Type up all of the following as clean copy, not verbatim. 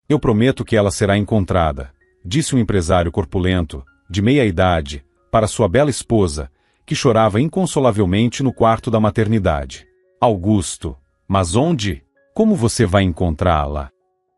Eu prometo que ela será encontrada, disse um empresário corpulento, de meia idade, para sua bela esposa, que chorava inconsolavelmente no quarto da maternidade. Augusto, mas onde? Como você vai encontrá-la?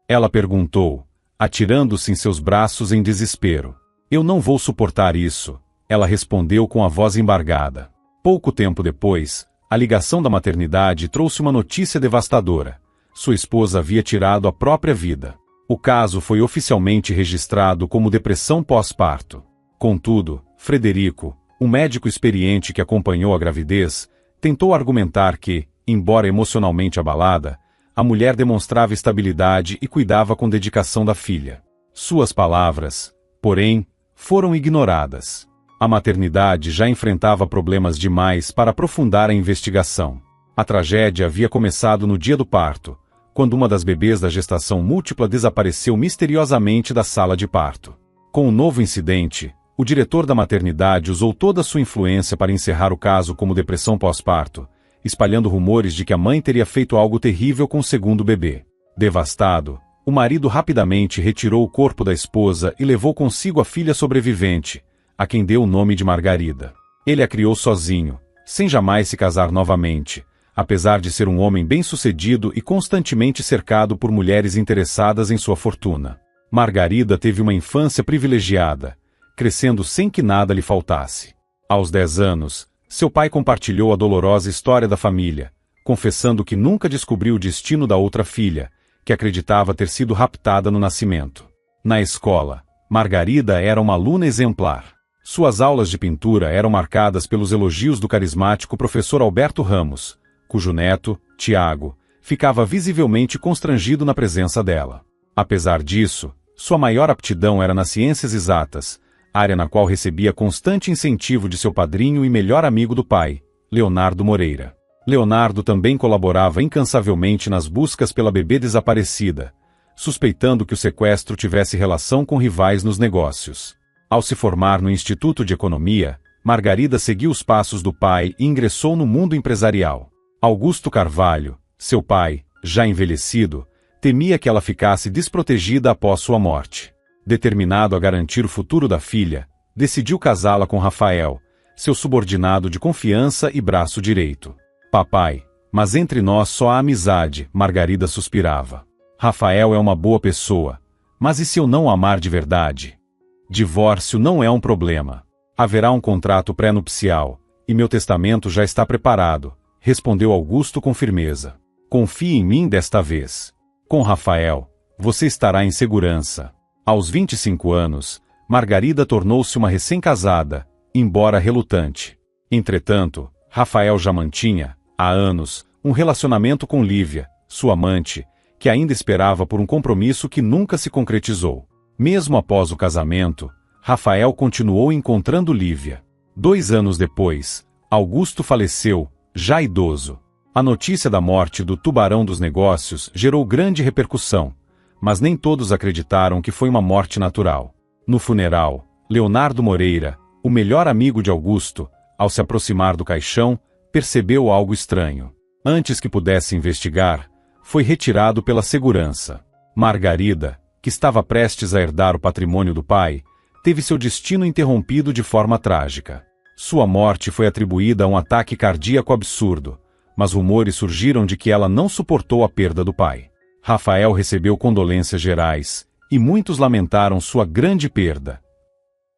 Ela perguntou, atirando-se em seus braços em desespero. Eu não vou suportar isso, ela respondeu com a voz embargada. Pouco tempo depois, a ligação da maternidade trouxe uma notícia devastadora. Sua esposa havia tirado a própria vida. O caso foi oficialmente registrado como depressão pós-parto. Contudo, Frederico, um médico experiente que acompanhou a gravidez, tentou argumentar que, embora emocionalmente abalada, a mulher demonstrava estabilidade e cuidava com dedicação da filha. Suas palavras, porém, foram ignoradas. A maternidade já enfrentava problemas demais para aprofundar a investigação. A tragédia havia começado no dia do parto, quando uma das bebês da gestação múltipla desapareceu misteriosamente da sala de parto. Com o novo incidente, o diretor da maternidade usou toda a sua influência para encerrar o caso como depressão pós-parto, espalhando rumores de que a mãe teria feito algo terrível com o segundo bebê. Devastado, o marido rapidamente retirou o corpo da esposa e levou consigo a filha sobrevivente, a quem deu o nome de Margarida. Ele a criou sozinho, sem jamais se casar novamente, apesar de ser um homem bem-sucedido e constantemente cercado por mulheres interessadas em sua fortuna. Margarida teve uma infância privilegiada, crescendo sem que nada lhe faltasse. Aos 10 anos, seu pai compartilhou a dolorosa história da família, confessando que nunca descobriu o destino da outra filha, que acreditava ter sido raptada no nascimento. Na escola, Margarida era uma aluna exemplar. Suas aulas de pintura eram marcadas pelos elogios do carismático professor Alberto Ramos, cujo neto, Tiago, ficava visivelmente constrangido na presença dela. Apesar disso, sua maior aptidão era nas ciências exatas, área na qual recebia constante incentivo de seu padrinho e melhor amigo do pai, Leonardo Moreira. Leonardo também colaborava incansavelmente nas buscas pela bebê desaparecida, suspeitando que o sequestro tivesse relação com rivais nos negócios. Ao se formar no Instituto de Economia, Margarida seguiu os passos do pai e ingressou no mundo empresarial. Augusto Carvalho, seu pai, já envelhecido, temia que ela ficasse desprotegida após sua morte. Determinado a garantir o futuro da filha, decidiu casá-la com Rafael, seu subordinado de confiança e braço direito. Papai, mas entre nós só há amizade, Margarida suspirava. Rafael é uma boa pessoa, mas e se eu não o amar de verdade? Divórcio não é um problema. Haverá um contrato pré-nupcial, e meu testamento já está preparado, respondeu Augusto com firmeza. Confie em mim desta vez. Com Rafael, você estará em segurança. Aos 25 anos, Margarida tornou-se uma recém-casada, embora relutante. Entretanto, Rafael já mantinha, há anos, um relacionamento com Lívia, sua amante, que ainda esperava por um compromisso que nunca se concretizou. Mesmo após o casamento, Rafael continuou encontrando Lívia. 2 anos depois, Augusto faleceu, já idoso. A notícia da morte do tubarão dos negócios gerou grande repercussão, mas nem todos acreditaram que foi uma morte natural. No funeral, Leonardo Moreira, o melhor amigo de Augusto, ao se aproximar do caixão, percebeu algo estranho. Antes que pudesse investigar, foi retirado pela segurança. Margarida, que estava prestes a herdar o patrimônio do pai, teve seu destino interrompido de forma trágica. Sua morte foi atribuída a um ataque cardíaco absurdo, mas rumores surgiram de que ela não suportou a perda do pai. Rafael recebeu condolências gerais, e muitos lamentaram sua grande perda.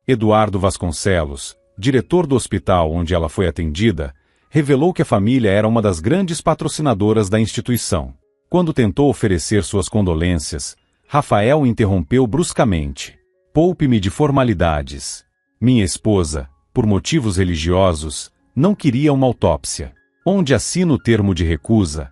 Eduardo Vasconcelos, diretor do hospital onde ela foi atendida, revelou que a família era uma das grandes patrocinadoras da instituição. Quando tentou oferecer suas condolências, Rafael o interrompeu bruscamente. Poupe-me de formalidades. Minha esposa, por motivos religiosos, não queria uma autópsia. Onde assina o termo de recusa?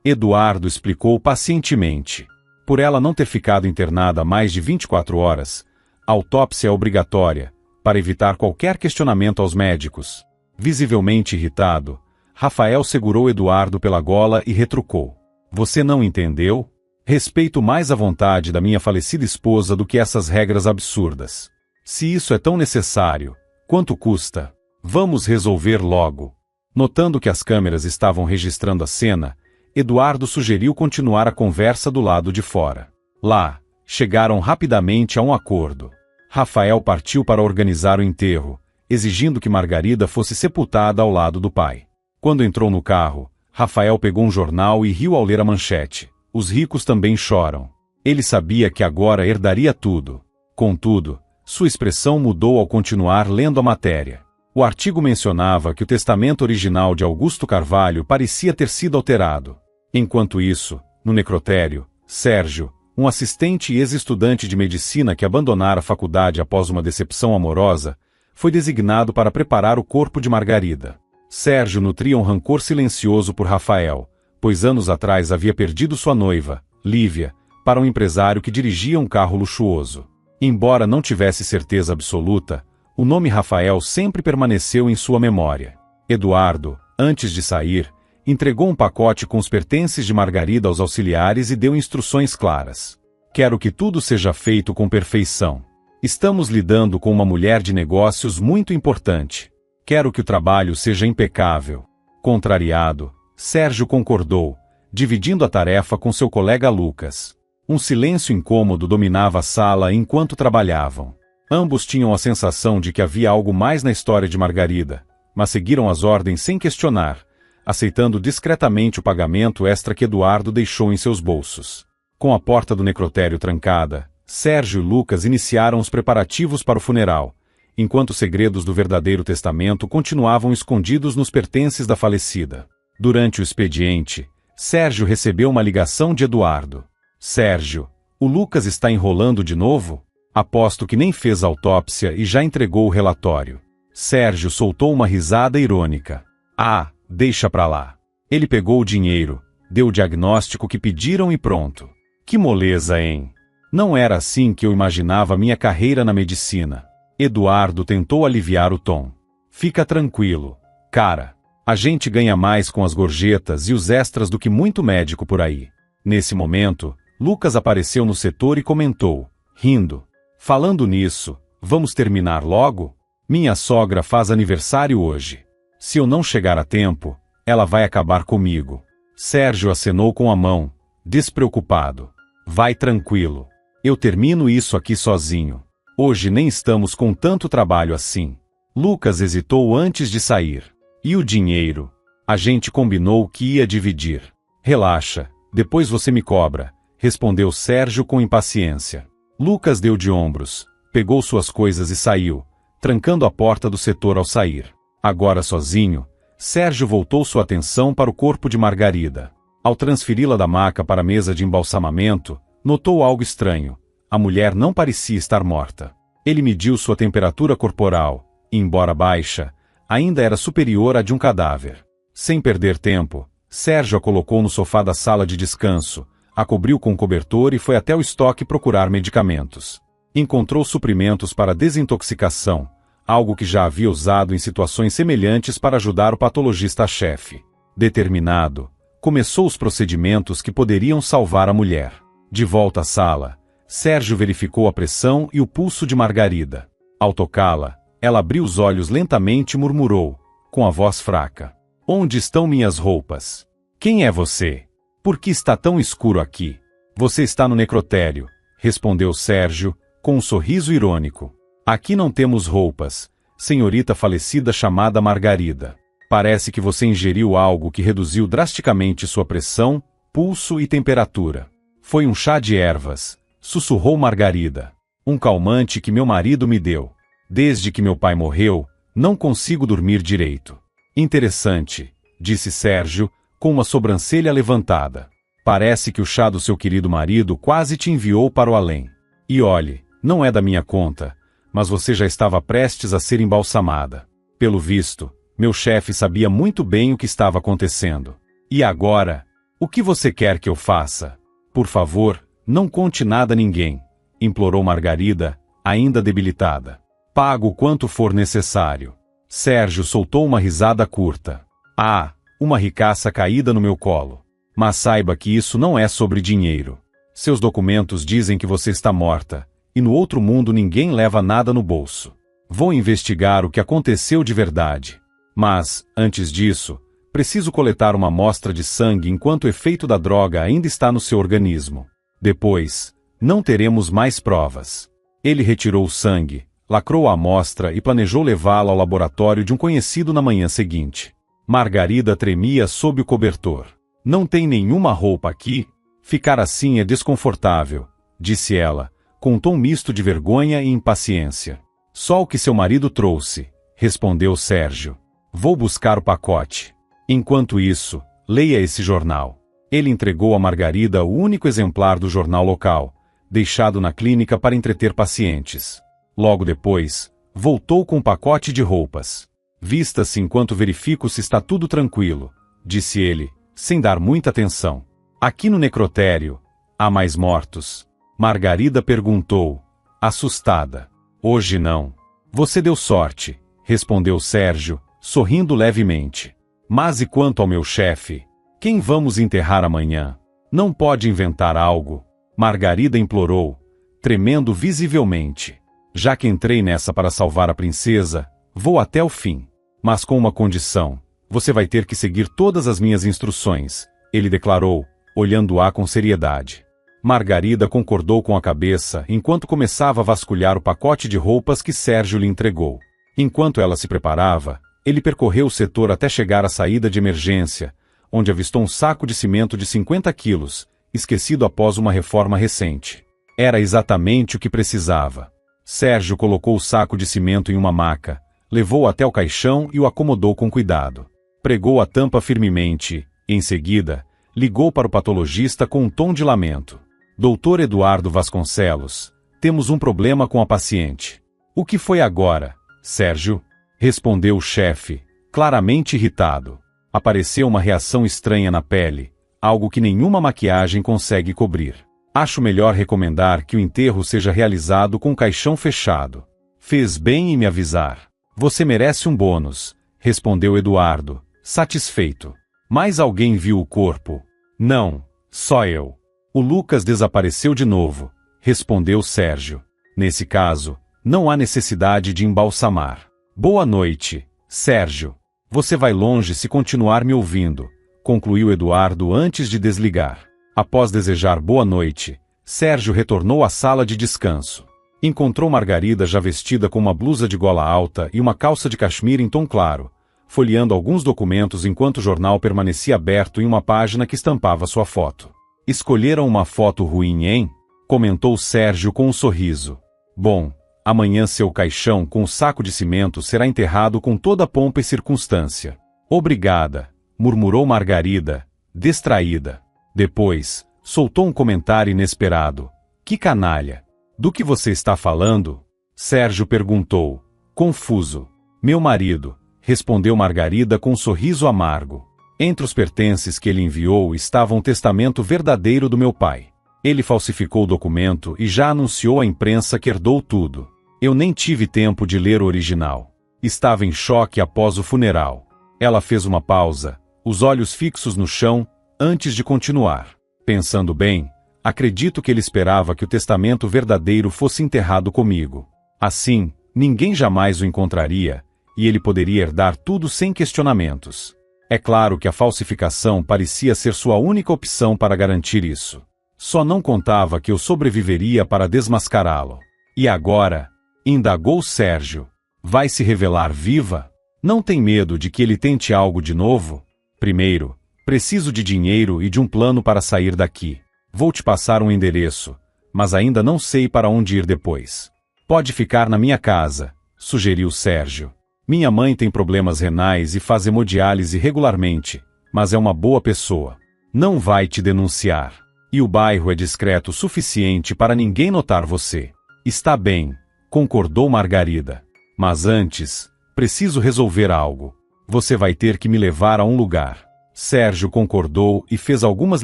Eduardo explicou pacientemente. Por ela não ter ficado internada há mais de 24 horas, a autópsia é obrigatória, para evitar qualquer questionamento aos médicos. Visivelmente irritado, Rafael segurou Eduardo pela gola e retrucou. Você não entendeu? Respeito mais a vontade da minha falecida esposa do que essas regras absurdas. Se isso é tão necessário, quanto custa? Vamos resolver logo. Notando que as câmeras estavam registrando a cena, Eduardo sugeriu continuar a conversa do lado de fora. Lá, chegaram rapidamente a um acordo. Rafael partiu para organizar o enterro, exigindo que Margarida fosse sepultada ao lado do pai. Quando entrou no carro, Rafael pegou um jornal e riu ao ler a manchete: "Os ricos também choram." Ele sabia que agora herdaria tudo. Contudo, sua expressão mudou ao continuar lendo a matéria. O artigo mencionava que o testamento original de Augusto Carvalho parecia ter sido alterado. Enquanto isso, no necrotério, Sérgio, um assistente e ex-estudante de medicina que abandonara a faculdade após uma decepção amorosa, foi designado para preparar o corpo de Margarida. Sérgio nutria um rancor silencioso por Rafael, pois anos atrás havia perdido sua noiva, Lívia, para um empresário que dirigia um carro luxuoso. Embora não tivesse certeza absoluta, o nome Rafael sempre permaneceu em sua memória. Eduardo, antes de sair, entregou um pacote com os pertences de Margarida aos auxiliares e deu instruções claras. "Quero que tudo seja feito com perfeição. Estamos lidando com uma mulher de negócios muito importante. Quero que o trabalho seja impecável." Contrariado, Sérgio concordou, dividindo a tarefa com seu colega Lucas. Um silêncio incômodo dominava a sala enquanto trabalhavam. Ambos tinham a sensação de que havia algo mais na história de Margarida, mas seguiram as ordens sem questionar, aceitando discretamente o pagamento extra que Eduardo deixou em seus bolsos. Com a porta do necrotério trancada, Sérgio e Lucas iniciaram os preparativos para o funeral, enquanto os segredos do verdadeiro testamento continuavam escondidos nos pertences da falecida. Durante o expediente, Sérgio recebeu uma ligação de Eduardo. "Sérgio, o Lucas está enrolando de novo? Aposto que nem fez autópsia e já entregou o relatório." Sérgio soltou uma risada irônica. "Ah, deixa pra lá. Ele pegou o dinheiro, deu o diagnóstico que pediram e pronto. Que moleza, hein? Não era assim que eu imaginava minha carreira na medicina." Eduardo tentou aliviar o tom. "Fica tranquilo, cara. A gente ganha mais com as gorjetas e os extras do que muito médico por aí." Nesse momento, Lucas apareceu no setor e comentou, rindo: "Falando nisso, vamos terminar logo? Minha sogra faz aniversário hoje. Se eu não chegar a tempo, ela vai acabar comigo." Sérgio acenou com a mão, despreocupado. "Vai tranquilo. Eu termino isso aqui sozinho. Hoje nem estamos com tanto trabalho assim." Lucas hesitou antes de sair. "E o dinheiro? A gente combinou que ia dividir." "Relaxa, depois você me cobra", respondeu Sérgio com impaciência. Lucas deu de ombros, pegou suas coisas e saiu, trancando a porta do setor ao sair. Agora sozinho, Sérgio voltou sua atenção para o corpo de Margarida. Ao transferi-la da maca para a mesa de embalsamamento, notou algo estranho. A mulher não parecia estar morta. Ele mediu sua temperatura corporal, e, embora baixa, ainda era superior à de um cadáver. Sem perder tempo, Sérgio a colocou no sofá da sala de descanso, a cobriu com cobertor e foi até o estoque procurar medicamentos. Encontrou suprimentos para desintoxicação, algo que já havia usado em situações semelhantes para ajudar o patologista-chefe. Determinado, começou os procedimentos que poderiam salvar a mulher. De volta à sala, Sérgio verificou a pressão e o pulso de Margarida. Ao tocá-la, ela abriu os olhos lentamente e murmurou, com a voz fraca: "Onde estão minhas roupas? Quem é você? Por que está tão escuro aqui?" "Você está no necrotério", respondeu Sérgio, com um sorriso irônico. "Aqui não temos roupas, senhorita falecida chamada Margarida. Parece que você ingeriu algo que reduziu drasticamente sua pressão, pulso e temperatura." "Foi um chá de ervas", sussurrou Margarida. "Um calmante que meu marido me deu. Desde que meu pai morreu, não consigo dormir direito." "Interessante", disse Sérgio, com uma sobrancelha levantada. "Parece que o chá do seu querido marido quase te enviou para o além. E olhe, não é da minha conta, mas você já estava prestes a ser embalsamada. Pelo visto, meu chefe sabia muito bem o que estava acontecendo. E agora? O que você quer que eu faça? Por favor, não conte nada a ninguém", implorou Margarida, ainda debilitada. "Pago o quanto for necessário." Sérgio soltou uma risada curta. "Ah, uma ricaça caída no meu colo. Mas saiba que isso não é sobre dinheiro. Seus documentos dizem que você está morta, e no outro mundo ninguém leva nada no bolso. Vou investigar o que aconteceu de verdade. Mas, antes disso, preciso coletar uma amostra de sangue enquanto o efeito da droga ainda está no seu organismo. Depois, Não teremos mais provas. Ele retirou o sangue, lacrou a amostra e planejou levá-la ao laboratório de um conhecido na manhã seguinte. Margarida tremia sob o cobertor. Não tem nenhuma roupa aqui? Ficar assim é desconfortável, disse ela, com um tom misto de vergonha e impaciência. Só o que seu marido trouxe, respondeu Sérgio. Vou buscar o pacote. Enquanto isso, leia esse jornal. Ele entregou a Margarida o único exemplar do jornal local, deixado na clínica para entreter pacientes. Logo depois, voltou com um pacote de roupas. Vista-se enquanto verifico se está tudo tranquilo, disse ele, sem dar muita atenção. Aqui no necrotério, há mais mortos? Margarida perguntou, assustada. Hoje não. Você deu sorte, respondeu Sérgio, sorrindo levemente. Mas e quanto ao meu chefe? Quem vamos enterrar amanhã? Não pode inventar algo? Margarida implorou, tremendo visivelmente. Já que entrei nessa para salvar a princesa, vou até o fim. Mas com uma condição. Você vai ter que seguir todas as minhas instruções, ele declarou, olhando-a com seriedade. Margarida concordou com a cabeça enquanto começava a vasculhar o pacote de roupas que Sérgio lhe entregou. Enquanto ela se preparava, ele percorreu o setor até chegar à saída de emergência, onde avistou um saco de cimento de 50 quilos, esquecido após uma reforma recente. Era exatamente o que precisava. Sérgio colocou o saco de cimento em uma maca, levou-o até o caixão e o acomodou com cuidado. Pregou a tampa firmemente e, em seguida, ligou para o patologista com um tom de lamento. Dr. Eduardo Vasconcelos, temos um problema com a paciente. O que foi agora, Sérgio? Respondeu o chefe, claramente irritado. Apareceu uma reação estranha na pele, algo que nenhuma maquiagem consegue cobrir. Acho melhor recomendar que o enterro seja realizado com o caixão fechado. Fez bem em me avisar. Você merece um bônus, respondeu Eduardo, satisfeito. Mas alguém viu o corpo? Não, só eu. O Lucas desapareceu de novo, respondeu Sérgio. Nesse caso, não há necessidade de embalsamar. Boa noite, Sérgio. Você vai longe se continuar me ouvindo, concluiu Eduardo antes de desligar. Após desejar boa noite, Sérgio retornou à sala de descanso. Encontrou Margarida já vestida com uma blusa de gola alta e uma calça de cachemira em tom claro, folheando alguns documentos enquanto o jornal permanecia aberto em uma página que estampava sua foto. Escolheram uma foto ruim, hein? Comentou Sérgio com um sorriso. Bom, amanhã seu caixão com o saco de cimento será enterrado com toda a pompa e circunstância. Obrigada, murmurou Margarida, distraída. Depois, soltou um comentário inesperado. Que canalha! Do que você está falando? Sérgio perguntou, confuso. Meu marido, respondeu Margarida com um sorriso amargo. Entre os pertences que ele enviou estava um testamento verdadeiro do meu pai. Ele falsificou o documento e já anunciou à imprensa que herdou tudo. Eu nem tive tempo de ler o original. Estava em choque após o funeral. Ela fez uma pausa, os olhos fixos no chão, antes de continuar. Pensando bem, acredito que ele esperava que o testamento verdadeiro fosse enterrado comigo. Assim, ninguém jamais o encontraria, e ele poderia herdar tudo sem questionamentos. É claro que a falsificação parecia ser sua única opção para garantir isso. Só não contava que eu sobreviveria para desmascará-lo. E agora? Indagou Sérgio. Vai se revelar viva? Não tem medo de que ele tente algo de novo? Primeiro, preciso de dinheiro e de um plano para sair daqui. Vou te passar um endereço, mas ainda não sei para onde ir depois. Pode ficar na minha casa, sugeriu Sérgio. Minha mãe tem problemas renais e faz hemodiálise regularmente, mas é uma boa pessoa. Não vai te denunciar. E o bairro é discreto o suficiente para ninguém notar você. Está bem, concordou Margarida. Mas antes, preciso resolver algo. Você vai ter que me levar a um lugar. Sérgio concordou e fez algumas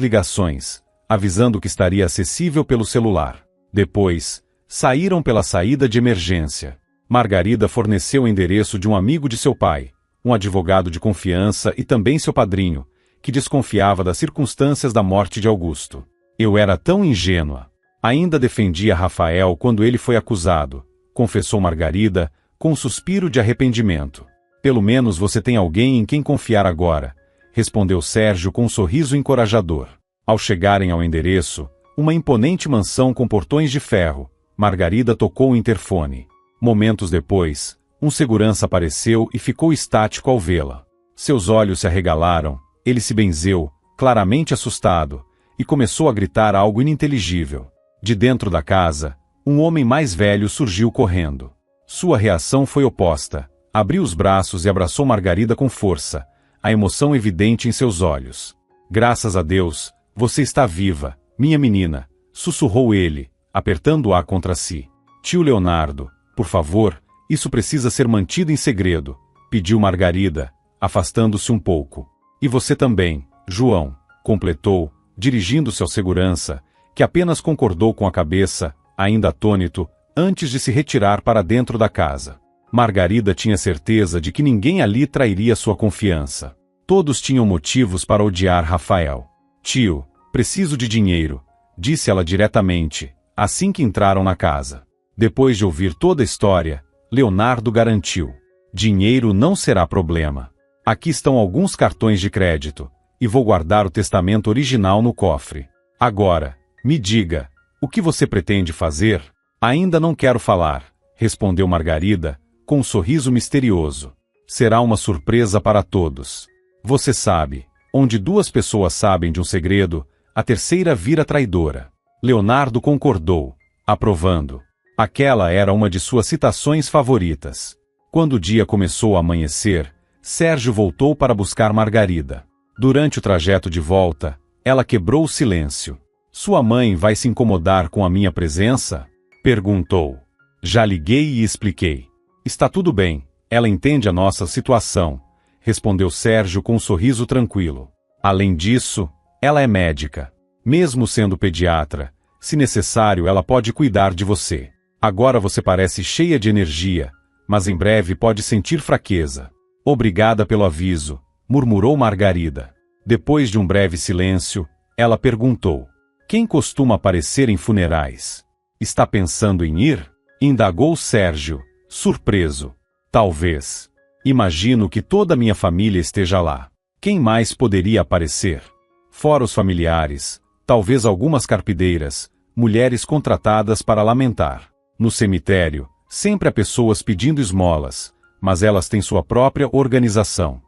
ligações, avisando que estaria acessível pelo celular. Depois, saíram pela saída de emergência. Margarida forneceu o endereço de um amigo de seu pai, um advogado de confiança e também seu padrinho, que desconfiava das circunstâncias da morte de Augusto. Eu era tão ingênua. Ainda defendia Rafael quando ele foi acusado, confessou Margarida, com um suspiro de arrependimento. Pelo menos você tem alguém em quem confiar agora, respondeu Sérgio com um sorriso encorajador. Ao chegarem ao endereço, Uma imponente mansão com portões de ferro. Margarida tocou o interfone. Momentos depois, um segurança apareceu e ficou estático ao vê-la. Seus olhos se arregalaram, ele se benzeu, claramente assustado, e começou a gritar algo ininteligível. De dentro da casa, um homem mais velho surgiu correndo. Sua reação foi oposta. Abriu os braços e abraçou Margarida com força, a emoção evidente em seus olhos. Graças a Deus, você está viva, minha menina, sussurrou ele, apertando-a contra si. Tio Leonardo, por favor, isso precisa ser mantido em segredo, pediu Margarida, afastando-se um pouco. E você também, João, completou, dirigindo-se ao segurança, que apenas concordou com a cabeça, ainda atônito, antes de se retirar para dentro da casa. Margarida tinha certeza de que ninguém ali trairia sua confiança. Todos tinham motivos para odiar Rafael. Tio, preciso de dinheiro, disse ela diretamente, assim que entraram na casa. Depois de ouvir toda a história, Leonardo garantiu. Dinheiro não será problema. Aqui estão alguns cartões de crédito, e vou guardar o testamento original no cofre. Agora, me diga, o que você pretende fazer? Ainda não quero falar, respondeu Margarida, com um sorriso misterioso. Será uma surpresa para todos. Você sabe, onde duas pessoas sabem de um segredo, a terceira vira traidora. Leonardo concordou, aprovando. Aquela era uma de suas citações favoritas. Quando o dia começou a amanhecer, Sérgio voltou para buscar Margarida. Durante o trajeto de volta, ela quebrou o silêncio. Sua mãe vai se incomodar com a minha presença? Perguntou. Já liguei e expliquei. Está tudo bem, ela entende a nossa situação, respondeu Sérgio com um sorriso tranquilo. Além disso, ela é médica. Mesmo sendo pediatra, se necessário ela pode cuidar de você. Agora você parece cheia de energia, mas em breve pode sentir fraqueza. Obrigada pelo aviso, murmurou Margarida. Depois de um breve silêncio, ela perguntou. Quem costuma aparecer em funerais? Está pensando em ir? Indagou Sérgio, surpreso. Talvez. Imagino que toda a minha família esteja lá. Quem mais poderia aparecer? Fora os familiares, talvez algumas carpideiras, mulheres contratadas para lamentar. No cemitério, sempre há pessoas pedindo esmolas, mas elas têm sua própria organização.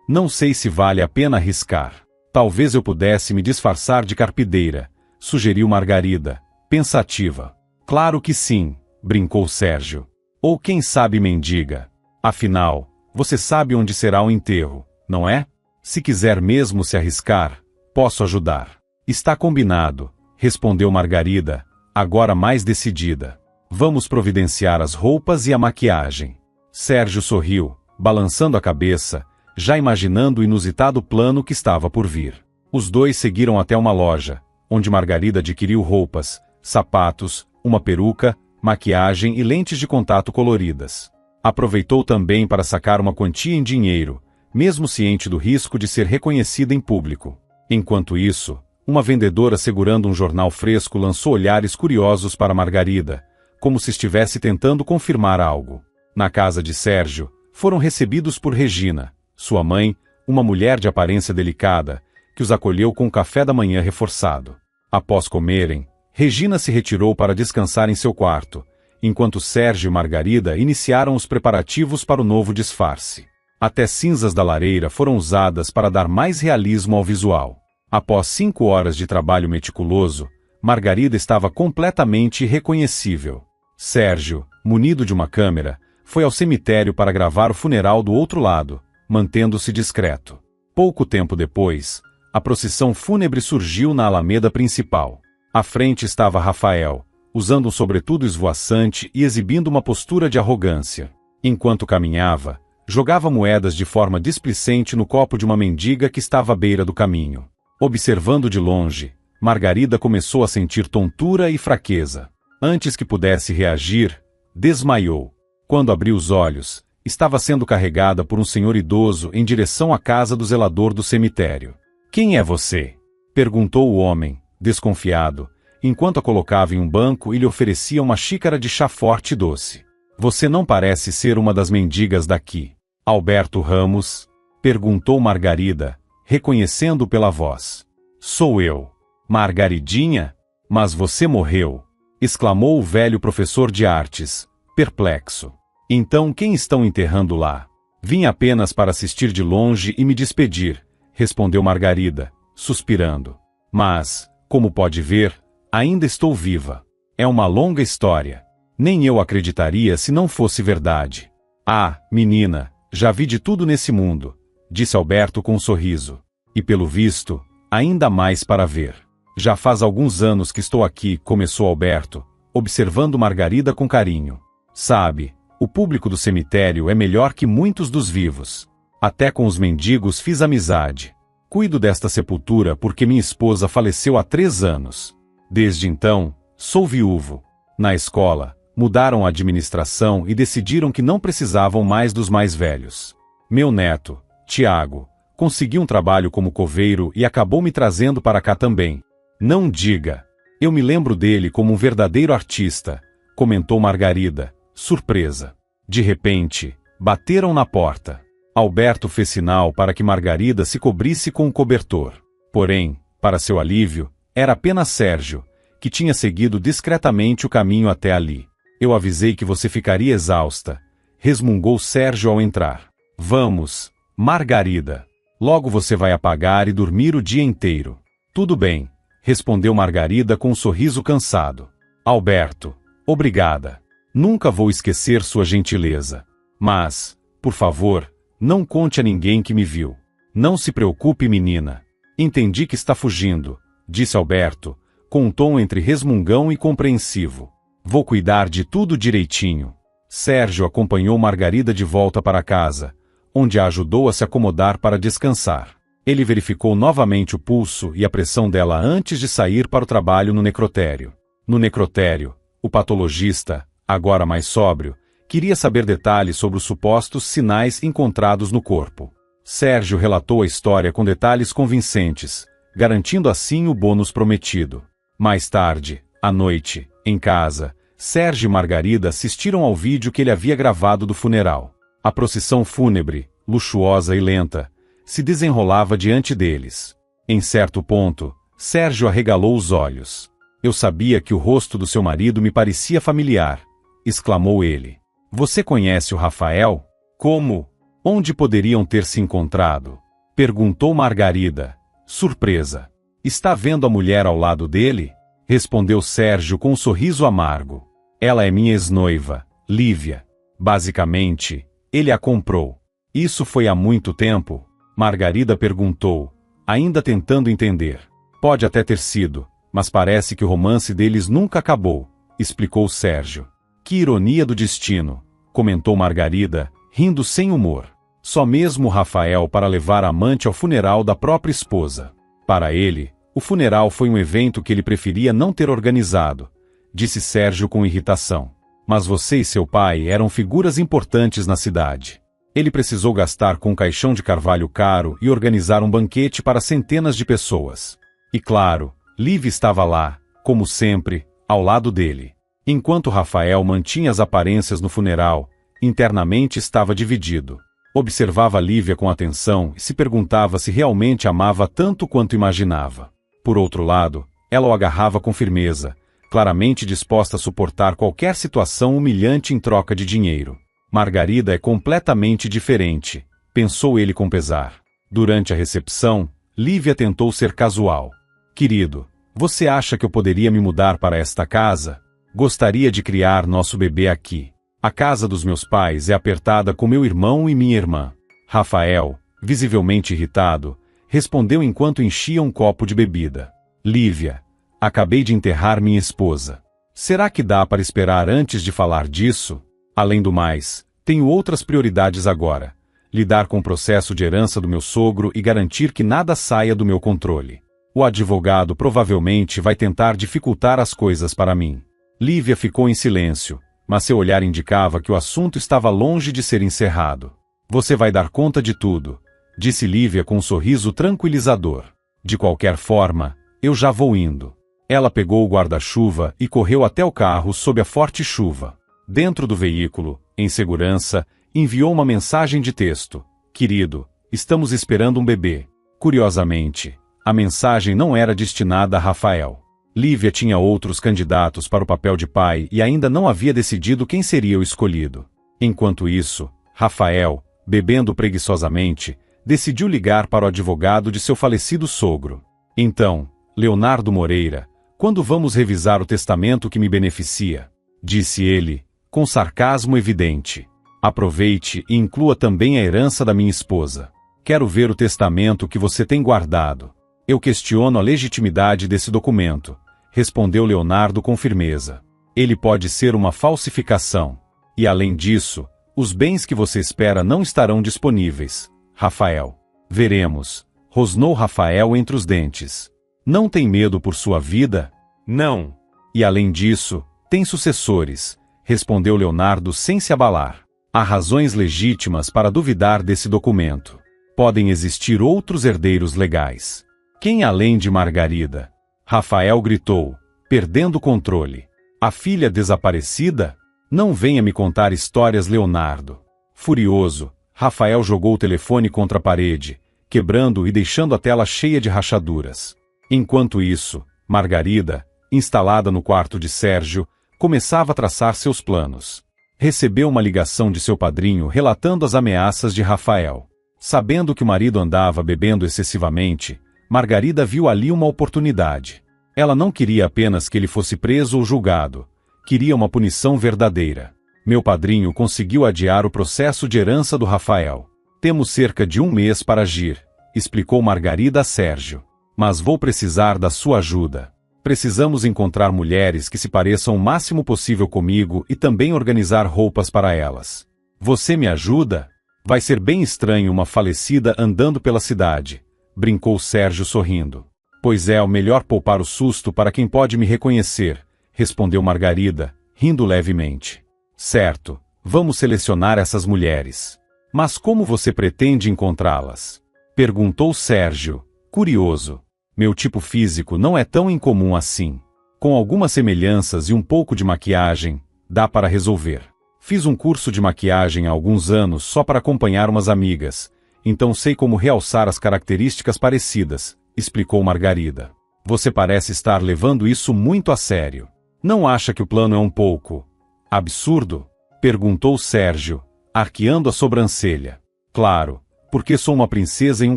Não sei se vale a pena arriscar. Talvez eu pudesse me disfarçar de carpideira, sugeriu Margarida, pensativa. Claro que sim, brincou Sérgio. Ou quem sabe mendiga. Afinal, você sabe onde será o enterro, não é? Se quiser mesmo se arriscar, posso ajudar. Está combinado, respondeu Margarida, agora mais decidida. Vamos providenciar as roupas e a maquiagem. Sérgio sorriu, balançando a cabeça, já imaginando o inusitado plano que estava por vir. Os dois seguiram até uma loja, onde Margarida adquiriu roupas, sapatos, uma peruca, maquiagem e lentes de contato coloridas. Aproveitou também para sacar uma quantia em dinheiro, mesmo ciente do risco de ser reconhecida em público. Enquanto isso, uma vendedora segurando um jornal fresco lançou olhares curiosos para Margarida, como se estivesse tentando confirmar algo. Na casa de Sérgio, foram recebidos por Regina, sua mãe, uma mulher de aparência delicada, que os acolheu com um café da manhã reforçado. Após comerem, Regina se retirou para descansar em seu quarto, enquanto Sérgio e Margarida iniciaram os preparativos para o novo disfarce. Até cinzas da lareira foram usadas para dar mais realismo ao visual. Após 5 horas de trabalho meticuloso, Margarida estava completamente irreconhecível. Sérgio, munido de uma câmera, foi ao cemitério para gravar o funeral do outro lado, mantendo-se discreto. Pouco tempo depois, a procissão fúnebre surgiu na alameda principal. À frente estava Rafael, usando um sobretudo esvoaçante e exibindo uma postura de arrogância. Enquanto caminhava, jogava moedas de forma displicente no copo de uma mendiga que estava à beira do caminho. Observando de longe, Margarida começou a sentir tontura e fraqueza. Antes que pudesse reagir, desmaiou. Quando abriu os olhos, estava sendo carregada por um senhor idoso em direção à casa do zelador do cemitério. Quem é você? Perguntou o homem, desconfiado, enquanto a colocava em um banco e lhe oferecia uma xícara de chá forte e doce. Você não parece ser uma das mendigas daqui. Alberto Ramos? Perguntou Margarida, reconhecendo pela voz. Sou eu. Margaridinha? Mas você morreu! Exclamou o velho professor de artes, perplexo. Então quem estão enterrando lá? Vim apenas para assistir de longe e me despedir, respondeu Margarida, suspirando. Mas, como pode ver, ainda estou viva. É uma longa história. Nem eu acreditaria se não fosse verdade. Ah, menina, já vi de tudo nesse mundo, disse Alberto com um sorriso. E pelo visto, ainda mais para ver. Já faz alguns anos que estou aqui, começou Alberto, observando Margarida com carinho. Sabe, o público do cemitério é melhor que muitos dos vivos. Até com os mendigos fiz amizade. Cuido desta sepultura porque minha esposa faleceu há 3 anos. Desde então, sou viúvo. Na escola, mudaram a administração e decidiram que não precisavam mais dos mais velhos. Meu neto, Tiago, conseguiu um trabalho como coveiro e acabou me trazendo para cá também. Não diga. Eu me lembro dele como um verdadeiro artista, comentou Margarida, surpresa. De repente, bateram na porta. Alberto fez sinal para que Margarida se cobrisse com um cobertor. Porém, para seu alívio, era apenas Sérgio, que tinha seguido discretamente o caminho até ali. Eu avisei que você ficaria exausta, resmungou Sérgio ao entrar. Vamos, Margarida. Logo você vai apagar e dormir o dia inteiro. Tudo bem, respondeu Margarida com um sorriso cansado. Alberto, obrigada. Nunca vou esquecer sua gentileza. Mas, por favor, não conte a ninguém que me viu. Não se preocupe, menina. Entendi que está fugindo, disse Alberto, com um tom entre resmungão e compreensivo. Vou cuidar de tudo direitinho. Sérgio acompanhou Margarida de volta para casa, onde a ajudou a se acomodar para descansar. Ele verificou novamente o pulso e a pressão dela antes de sair para o trabalho no necrotério. No necrotério, o patologista, agora mais sóbrio, queria saber detalhes sobre os supostos sinais encontrados no corpo. Sérgio relatou a história com detalhes convincentes, garantindo assim o bônus prometido. Mais tarde, à noite, em casa, Sérgio e Margarida assistiram ao vídeo que ele havia gravado do funeral. A procissão fúnebre, luxuosa e lenta, se desenrolava diante deles. Em certo ponto, Sérgio arregalou os olhos. Eu sabia que o rosto do seu marido me parecia familiar, exclamou ele. Você conhece o Rafael? Como? Onde poderiam ter se encontrado? Perguntou Margarida, surpresa. Está vendo a mulher ao lado dele? Respondeu Sérgio com um sorriso amargo. Ela é minha ex-noiva, Lívia. Basicamente, ele a comprou. Isso foi há muito tempo? Margarida perguntou, ainda tentando entender. Pode até ter sido, mas parece que o romance deles nunca acabou, explicou Sérgio. Que ironia do destino, comentou Margarida, rindo sem humor. Só mesmo Rafael para levar a amante ao funeral da própria esposa. Para ele, o funeral foi um evento que ele preferia não ter organizado, disse Sérgio com irritação. Mas você e seu pai eram figuras importantes na cidade. Ele precisou gastar com um caixão de carvalho caro e organizar um banquete para centenas de pessoas. E claro, Lívia estava lá, como sempre, ao lado dele. Enquanto Rafael mantinha as aparências no funeral, internamente estava dividido. Observava Lívia com atenção e se perguntava se realmente amava tanto quanto imaginava. Por outro lado, ela o agarrava com firmeza, claramente disposta a suportar qualquer situação humilhante em troca de dinheiro. Margarida é completamente diferente, pensou ele com pesar. Durante a recepção, Lívia tentou ser casual. Querido, você acha que eu poderia me mudar para esta casa? Gostaria de criar nosso bebê aqui. A casa dos meus pais é apertada com meu irmão e minha irmã. Rafael, visivelmente irritado, respondeu enquanto enchia um copo de bebida. Lívia, acabei de enterrar minha esposa. Será que dá para esperar antes de falar disso? Além do mais, tenho outras prioridades agora. Lidar com o processo de herança do meu sogro e garantir que nada saia do meu controle. O advogado provavelmente vai tentar dificultar as coisas para mim. Lívia ficou em silêncio, mas seu olhar indicava que o assunto estava longe de ser encerrado. Você vai dar conta de tudo, disse Lívia com um sorriso tranquilizador. De qualquer forma, eu já vou indo. Ela pegou o guarda-chuva e correu até o carro sob a forte chuva. Dentro do veículo, em segurança, enviou uma mensagem de texto. Querido, estamos esperando um bebê. Curiosamente, a mensagem não era destinada a Rafael. Lívia tinha outros candidatos para o papel de pai e ainda não havia decidido quem seria o escolhido. Enquanto isso, Rafael, bebendo preguiçosamente, decidiu ligar para o advogado de seu falecido sogro. Então, Leonardo Moreira, quando vamos revisar o testamento que me beneficia? Disse ele, com sarcasmo evidente. Aproveite e inclua também a herança da minha esposa. Quero ver o testamento que você tem guardado. Eu questiono a legitimidade desse documento, respondeu Leonardo com firmeza. Ele pode ser uma falsificação. E além disso, os bens que você espera não estarão disponíveis. Rafael. Veremos. Rosnou Rafael entre os dentes. Não tem medo por sua vida? Não. E além disso, tem sucessores, respondeu Leonardo sem se abalar. Há razões legítimas para duvidar desse documento. Podem existir outros herdeiros legais. Quem além de Margarida? Rafael gritou, perdendo o controle. A filha desaparecida? Não venha me contar histórias, Leonardo. Furioso, Rafael jogou o telefone contra a parede, quebrando e deixando a tela cheia de rachaduras. Enquanto isso, Margarida, instalada no quarto de Sérgio, começava a traçar seus planos. Recebeu uma ligação de seu padrinho relatando as ameaças de Rafael. Sabendo que o marido andava bebendo excessivamente, Margarida viu ali uma oportunidade. Ela não queria apenas que ele fosse preso ou julgado, queria uma punição verdadeira. Meu padrinho conseguiu adiar o processo de herança do Rafael. Temos cerca de 1 mês para agir, explicou Margarida a Sérgio. Mas vou precisar da sua ajuda. Precisamos encontrar mulheres que se pareçam o máximo possível comigo e também organizar roupas para elas. Você me ajuda? Vai ser bem estranho uma falecida andando pela cidade, brincou Sérgio sorrindo. Pois é, o melhor poupar o susto para quem pode me reconhecer, respondeu Margarida, rindo levemente. Certo, vamos selecionar essas mulheres. Mas como você pretende encontrá-las? Perguntou Sérgio, curioso. Meu tipo físico não é tão incomum assim. Com algumas semelhanças e um pouco de maquiagem, dá para resolver. Fiz um curso de maquiagem há alguns anos só para acompanhar umas amigas, então sei como realçar as características parecidas, explicou Margarida. Você parece estar levando isso muito a sério. Não acha que o plano é um pouco absurdo? Perguntou Sérgio, arqueando a sobrancelha. Claro, porque sou uma princesa em um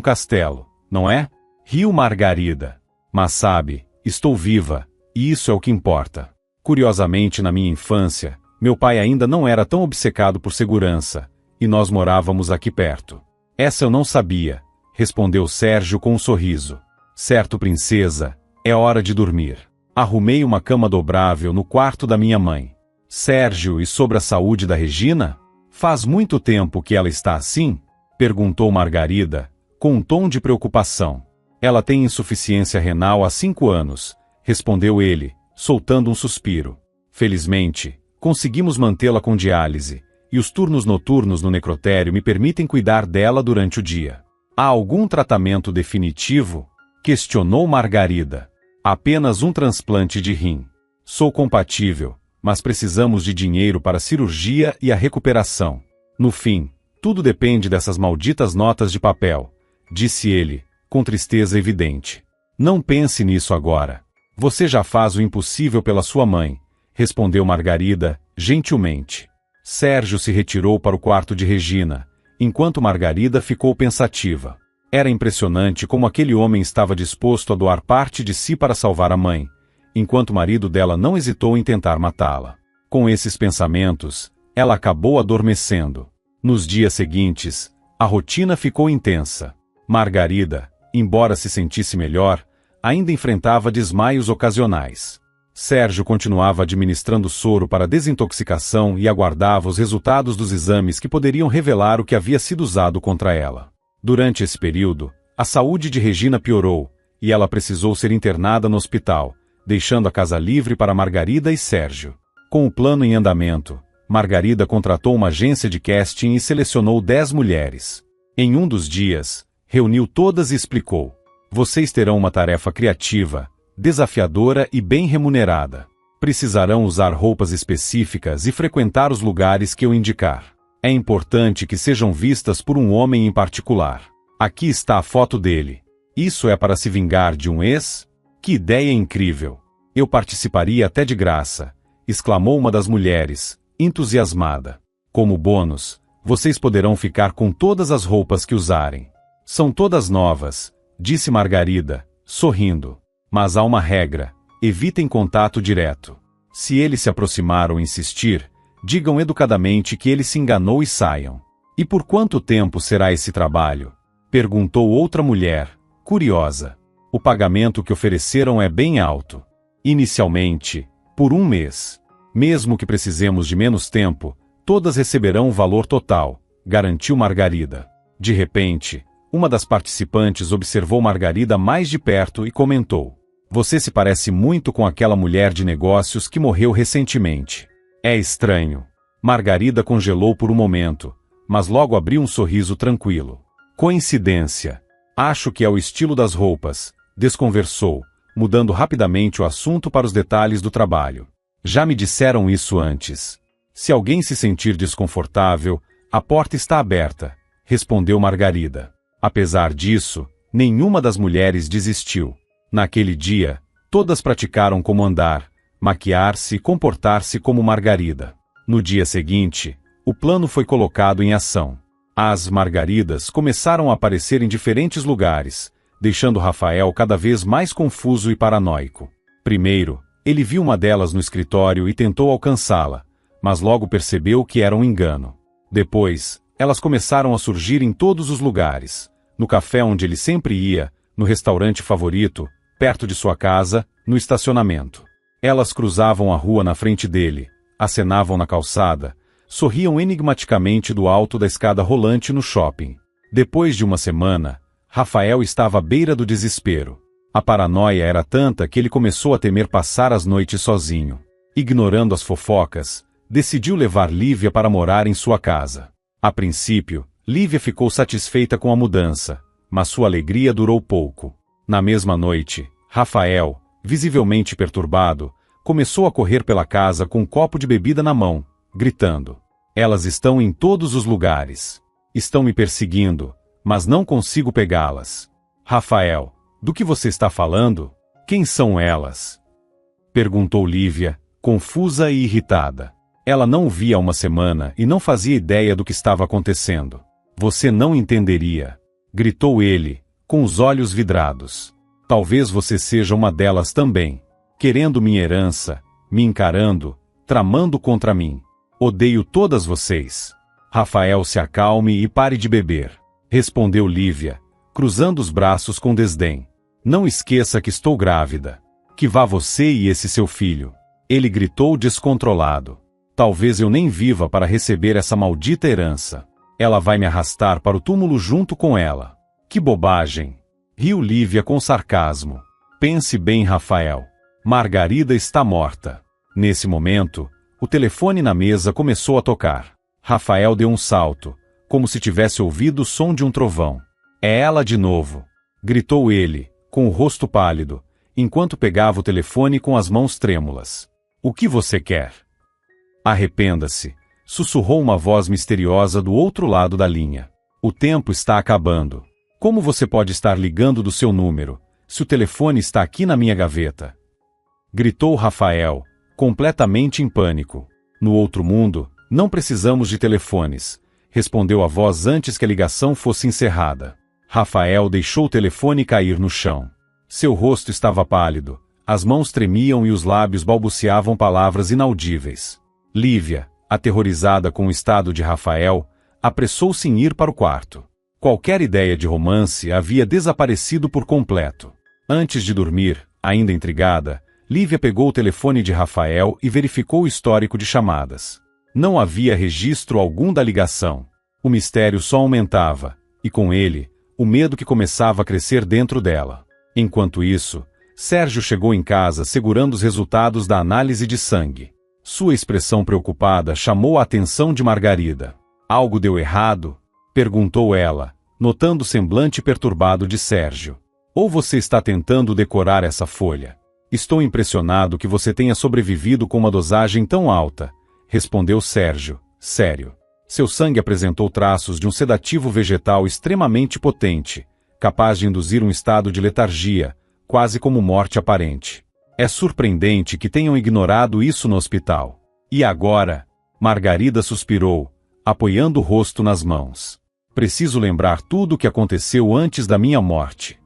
castelo, não é? Riu Margarida. Mas sabe, estou viva, e isso é o que importa. Curiosamente, na minha infância, meu pai ainda não era tão obcecado por segurança, e nós morávamos aqui perto. Essa eu não sabia, respondeu Sérgio com um sorriso. Certo, princesa, é hora de dormir. Arrumei uma cama dobrável no quarto da minha mãe. Sérgio, e sobre a saúde da Regina? Faz muito tempo que ela está assim? Perguntou Margarida, com um tom de preocupação. Ela tem insuficiência renal há 5 anos, respondeu ele, soltando um suspiro. Felizmente, conseguimos mantê-la com diálise, e os turnos noturnos no necrotério me permitem cuidar dela durante o dia. Há algum tratamento definitivo? Questionou Margarida. Apenas um transplante de rim. Sou compatível, mas precisamos de dinheiro para a cirurgia e a recuperação. No fim, tudo depende dessas malditas notas de papel, disse ele, com tristeza evidente. Não pense nisso agora. Você já faz o impossível pela sua mãe, respondeu Margarida, gentilmente. Sérgio se retirou para o quarto de Regina, enquanto Margarida ficou pensativa. Era impressionante como aquele homem estava disposto a doar parte de si para salvar a mãe, enquanto o marido dela não hesitou em tentar matá-la. Com esses pensamentos, ela acabou adormecendo. Nos dias seguintes, a rotina ficou intensa. Margarida, embora se sentisse melhor, ainda enfrentava desmaios ocasionais. Sérgio continuava administrando soro para desintoxicação e aguardava os resultados dos exames que poderiam revelar o que havia sido usado contra ela. Durante esse período, a saúde de Regina piorou, e ela precisou ser internada no hospital, deixando a casa livre para Margarida e Sérgio. Com o plano em andamento, Margarida contratou uma agência de casting e selecionou 10 mulheres. Em um dos dias, reuniu todas e explicou: vocês terão uma tarefa criativa, desafiadora e bem remunerada. Precisarão usar roupas específicas e frequentar os lugares que eu indicar. É importante que sejam vistas por um homem em particular. Aqui está a foto dele. Isso é para se vingar de um ex? Que ideia incrível! Eu participaria até de graça, exclamou uma das mulheres, entusiasmada. Como bônus, vocês poderão ficar com todas as roupas que usarem. São todas novas, disse Margarida, sorrindo. Mas há uma regra: evitem contato direto. Se ele se aproximar ou insistir, digam educadamente que ele se enganou e saiam. E por quanto tempo será esse trabalho? Perguntou outra mulher, curiosa. O pagamento que ofereceram é bem alto. Inicialmente, por 1 mês. Mesmo que precisemos de menos tempo, todas receberão o valor total, garantiu Margarida. De repente, uma das participantes observou Margarida mais de perto e comentou: você se parece muito com aquela mulher de negócios que morreu recentemente. É estranho. Margarida congelou por um momento, mas logo abriu um sorriso tranquilo. Coincidência. Acho que é o estilo das roupas, desconversou, mudando rapidamente o assunto para os detalhes do trabalho. Já me disseram isso antes. Se alguém se sentir desconfortável, a porta está aberta, respondeu Margarida. Apesar disso, nenhuma das mulheres desistiu. Naquele dia, todas praticaram como andar, maquiar-se e comportar-se como Margarida. No dia seguinte, o plano foi colocado em ação. As Margaridas começaram a aparecer em diferentes lugares, deixando Rafael cada vez mais confuso e paranoico. Primeiro, ele viu uma delas no escritório e tentou alcançá-la, mas logo percebeu que era um engano. Depois, elas começaram a surgir em todos os lugares: no café onde ele sempre ia, no restaurante favorito, perto de sua casa, no estacionamento. Elas cruzavam a rua na frente dele, acenavam na calçada, sorriam enigmaticamente do alto da escada rolante no shopping. Depois de uma semana, Rafael estava à beira do desespero. A paranoia era tanta que ele começou a temer passar as noites sozinho. Ignorando as fofocas, decidiu levar Lívia para morar em sua casa. A princípio, Lívia ficou satisfeita com a mudança, mas sua alegria durou pouco. Na mesma noite, Rafael, visivelmente perturbado, começou a correr pela casa com um copo de bebida na mão, gritando: elas estão em todos os lugares. Estão me perseguindo, mas não consigo pegá-las. Rafael, do que você está falando? Quem são elas? Perguntou Lívia, confusa e irritada. Ela não o via há uma semana e não fazia ideia do que estava acontecendo. Você não entenderia, gritou ele, com os olhos vidrados. Talvez você seja uma delas também, querendo minha herança, me encarando, tramando contra mim. Odeio todas vocês. Rafael, se acalme e pare de beber, respondeu Lívia, cruzando os braços com desdém. Não esqueça que estou grávida. Que vá você e esse seu filho. Ele gritou descontrolado. Talvez eu nem viva para receber essa maldita herança. Ela vai me arrastar para o túmulo junto com ela. Que bobagem! Riu Lívia com sarcasmo. Pense bem, Rafael. Margarida está morta. Nesse momento, o telefone na mesa começou a tocar. Rafael deu um salto, como se tivesse ouvido o som de um trovão. É ela de novo, gritou ele, com o rosto pálido, enquanto pegava o telefone com as mãos trêmulas. O que você quer? Arrependa-se, sussurrou uma voz misteriosa do outro lado da linha. O tempo está acabando. Como você pode estar ligando do seu número, se o telefone está aqui na minha gaveta? Gritou Rafael, completamente em pânico. No outro mundo, não precisamos de telefones, respondeu a voz antes que a ligação fosse encerrada. Rafael deixou o telefone cair no chão. Seu rosto estava pálido, as mãos tremiam e os lábios balbuciavam palavras inaudíveis. Lívia, aterrorizada com o estado de Rafael, apressou-se em ir para o quarto. Qualquer ideia de romance havia desaparecido por completo. Antes de dormir, ainda intrigada, Lívia pegou o telefone de Rafael e verificou o histórico de chamadas. Não havia registro algum da ligação. O mistério só aumentava, e com ele, o medo que começava a crescer dentro dela. Enquanto isso, Sérgio chegou em casa segurando os resultados da análise de sangue. Sua expressão preocupada chamou a atenção de Margarida. Algo deu errado? Perguntou ela, notando o semblante perturbado de Sérgio. Ou você está tentando decorar essa folha? Estou impressionado que você tenha sobrevivido com uma dosagem tão alta, respondeu Sérgio, sério. Seu sangue apresentou traços de um sedativo vegetal extremamente potente, capaz de induzir um estado de letargia, quase como morte aparente. É surpreendente que tenham ignorado isso no hospital. E agora? Margarida suspirou, apoiando o rosto nas mãos. Preciso lembrar tudo o que aconteceu antes da minha morte.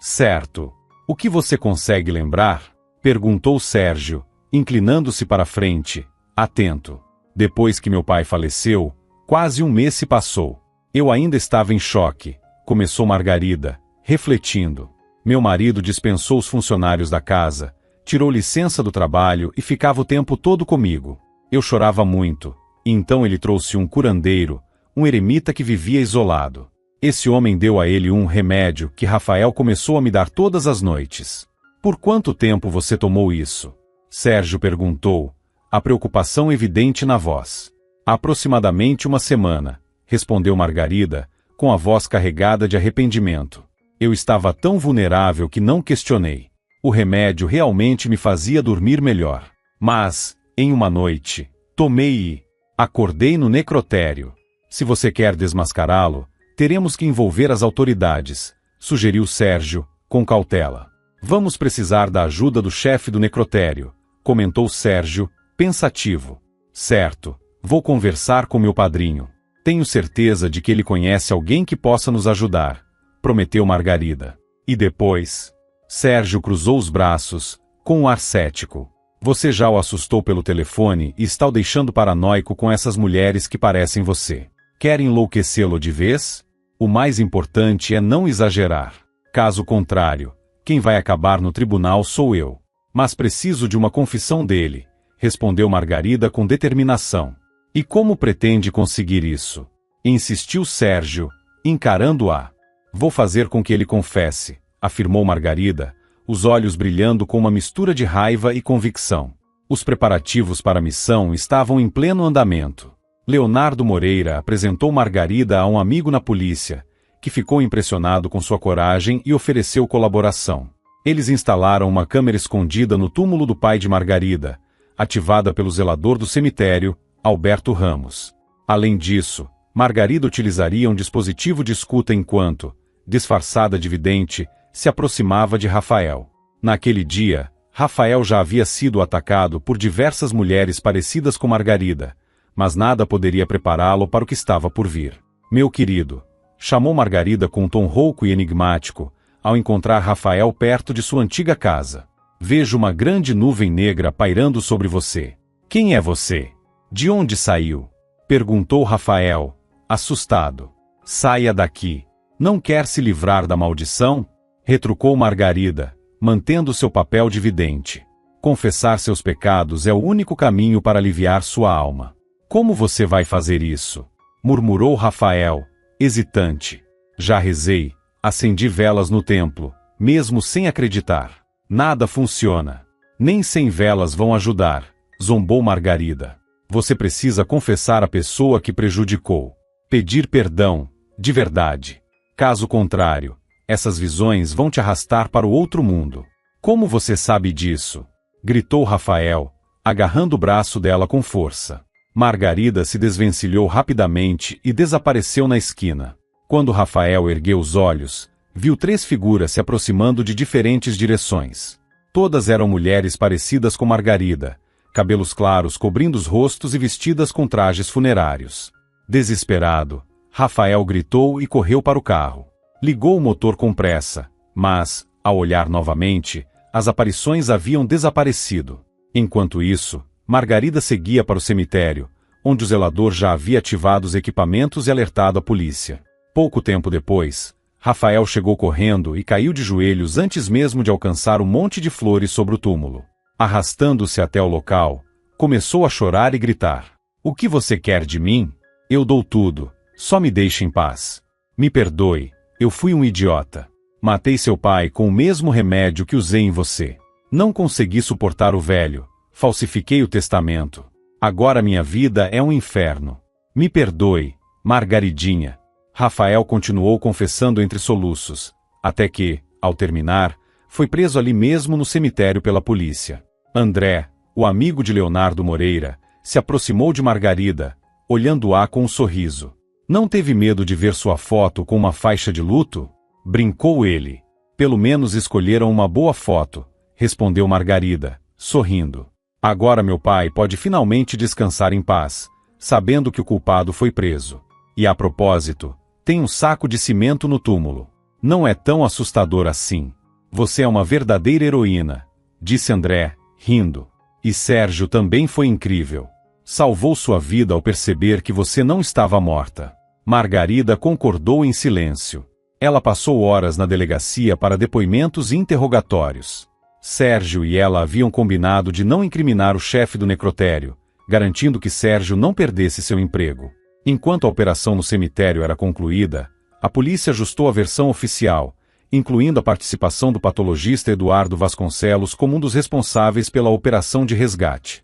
Certo. O que você consegue lembrar? Perguntou Sérgio, inclinando-se para a frente, atento. Depois que meu pai faleceu, quase um mês se passou. Eu ainda estava em choque, começou Margarida, refletindo. Meu marido dispensou os funcionários da casa, tirou licença do trabalho e ficava o tempo todo comigo. Eu chorava muito, e então ele trouxe um curandeiro, um eremita que vivia isolado. Esse homem deu a ele um remédio que Rafael começou a me dar todas as noites. Por quanto tempo você tomou isso? Sérgio perguntou, a preocupação evidente na voz. Aproximadamente uma semana, respondeu Margarida, com a voz carregada de arrependimento. Eu estava tão vulnerável que não questionei. O remédio realmente me fazia dormir melhor. Mas, em uma noite, tomei e acordei no necrotério. Se você quer desmascará-lo, teremos que envolver as autoridades, sugeriu Sérgio, com cautela. Vamos precisar da ajuda do chefe do necrotério, comentou Sérgio, pensativo. Certo, vou conversar com meu padrinho. Tenho certeza de que ele conhece alguém que possa nos ajudar, prometeu Margarida. E depois? Sérgio cruzou os braços, com um ar cético. Você já o assustou pelo telefone e está o deixando paranoico com essas mulheres que parecem você. Quer enlouquecê-lo de vez? O mais importante é não exagerar. Caso contrário, quem vai acabar no tribunal sou eu. Mas preciso de uma confissão dele, respondeu Margarida com determinação. E como pretende conseguir isso? Insistiu Sérgio, encarando-a. Vou fazer com que ele confesse, afirmou Margarida, os olhos brilhando com uma mistura de raiva e convicção. Os preparativos para a missão estavam em pleno andamento. Leonardo Moreira apresentou Margarida a um amigo na polícia, que ficou impressionado com sua coragem e ofereceu colaboração. Eles instalaram uma câmera escondida no túmulo do pai de Margarida, ativada pelo zelador do cemitério, Alberto Ramos. Além disso, Margarida utilizaria um dispositivo de escuta enquanto, disfarçada de vidente, se aproximava de Rafael. Naquele dia, Rafael já havia sido atacado por diversas mulheres parecidas com Margarida, mas nada poderia prepará-lo para o que estava por vir. Meu querido, chamou Margarida com um tom rouco e enigmático, ao encontrar Rafael perto de sua antiga casa. Vejo uma grande nuvem negra pairando sobre você. Quem é você? De onde saiu? Perguntou Rafael, assustado. Saia daqui. Não quer se livrar da maldição? Retrucou Margarida, mantendo seu papel de vidente. Confessar seus pecados é o único caminho para aliviar sua alma. Como você vai fazer isso? Murmurou Rafael, hesitante. Já rezei, acendi velas no templo, mesmo sem acreditar. Nada funciona. Nem 100 velas vão ajudar, zombou Margarida. Você precisa confessar a pessoa que prejudicou. Pedir perdão, de verdade. Caso contrário, essas visões vão te arrastar para o outro mundo. Como você sabe disso? Gritou Rafael, agarrando o braço dela com força. Margarida se desvencilhou rapidamente e desapareceu na esquina. Quando Rafael ergueu os olhos, viu 3 figuras se aproximando de diferentes direções. Todas eram mulheres parecidas com Margarida, cabelos claros cobrindo os rostos e vestidas com trajes funerários. Desesperado, Rafael gritou e correu para o carro. Ligou o motor com pressa, mas, ao olhar novamente, as aparições haviam desaparecido. Enquanto isso, Margarida seguia para o cemitério, onde o zelador já havia ativado os equipamentos e alertado a polícia. Pouco tempo depois, Rafael chegou correndo e caiu de joelhos antes mesmo de alcançar um monte de flores sobre o túmulo. Arrastando-se até o local, começou a chorar e gritar. O que você quer de mim? Eu dou tudo, só me deixe em paz. Me perdoe, eu fui um idiota. Matei seu pai com o mesmo remédio que usei em você. Não consegui suportar o velho, falsifiquei o testamento. Agora minha vida é um inferno. Me perdoe, Margaridinha. Rafael continuou confessando entre soluços, até que, ao terminar, foi preso ali mesmo no cemitério pela polícia. André, o amigo de Leonardo Moreira, se aproximou de Margarida, olhando-a com um sorriso. Não teve medo de ver sua foto com uma faixa de luto? Brincou ele. Pelo menos escolheram uma boa foto, respondeu Margarida, sorrindo. Agora meu pai pode finalmente descansar em paz, sabendo que o culpado foi preso. E a propósito, tem um saco de cimento no túmulo. Não é tão assustador assim. Você é uma verdadeira heroína, disse André, rindo. E Sérgio também foi incrível. Salvou sua vida ao perceber que você não estava morta. Margarida concordou em silêncio. Ela passou horas na delegacia para depoimentos e interrogatórios. Sérgio e ela haviam combinado de não incriminar o chefe do necrotério, garantindo que Sérgio não perdesse seu emprego. Enquanto a operação no cemitério era concluída, a polícia ajustou a versão oficial, incluindo a participação do patologista Eduardo Vasconcelos como um dos responsáveis pela operação de resgate.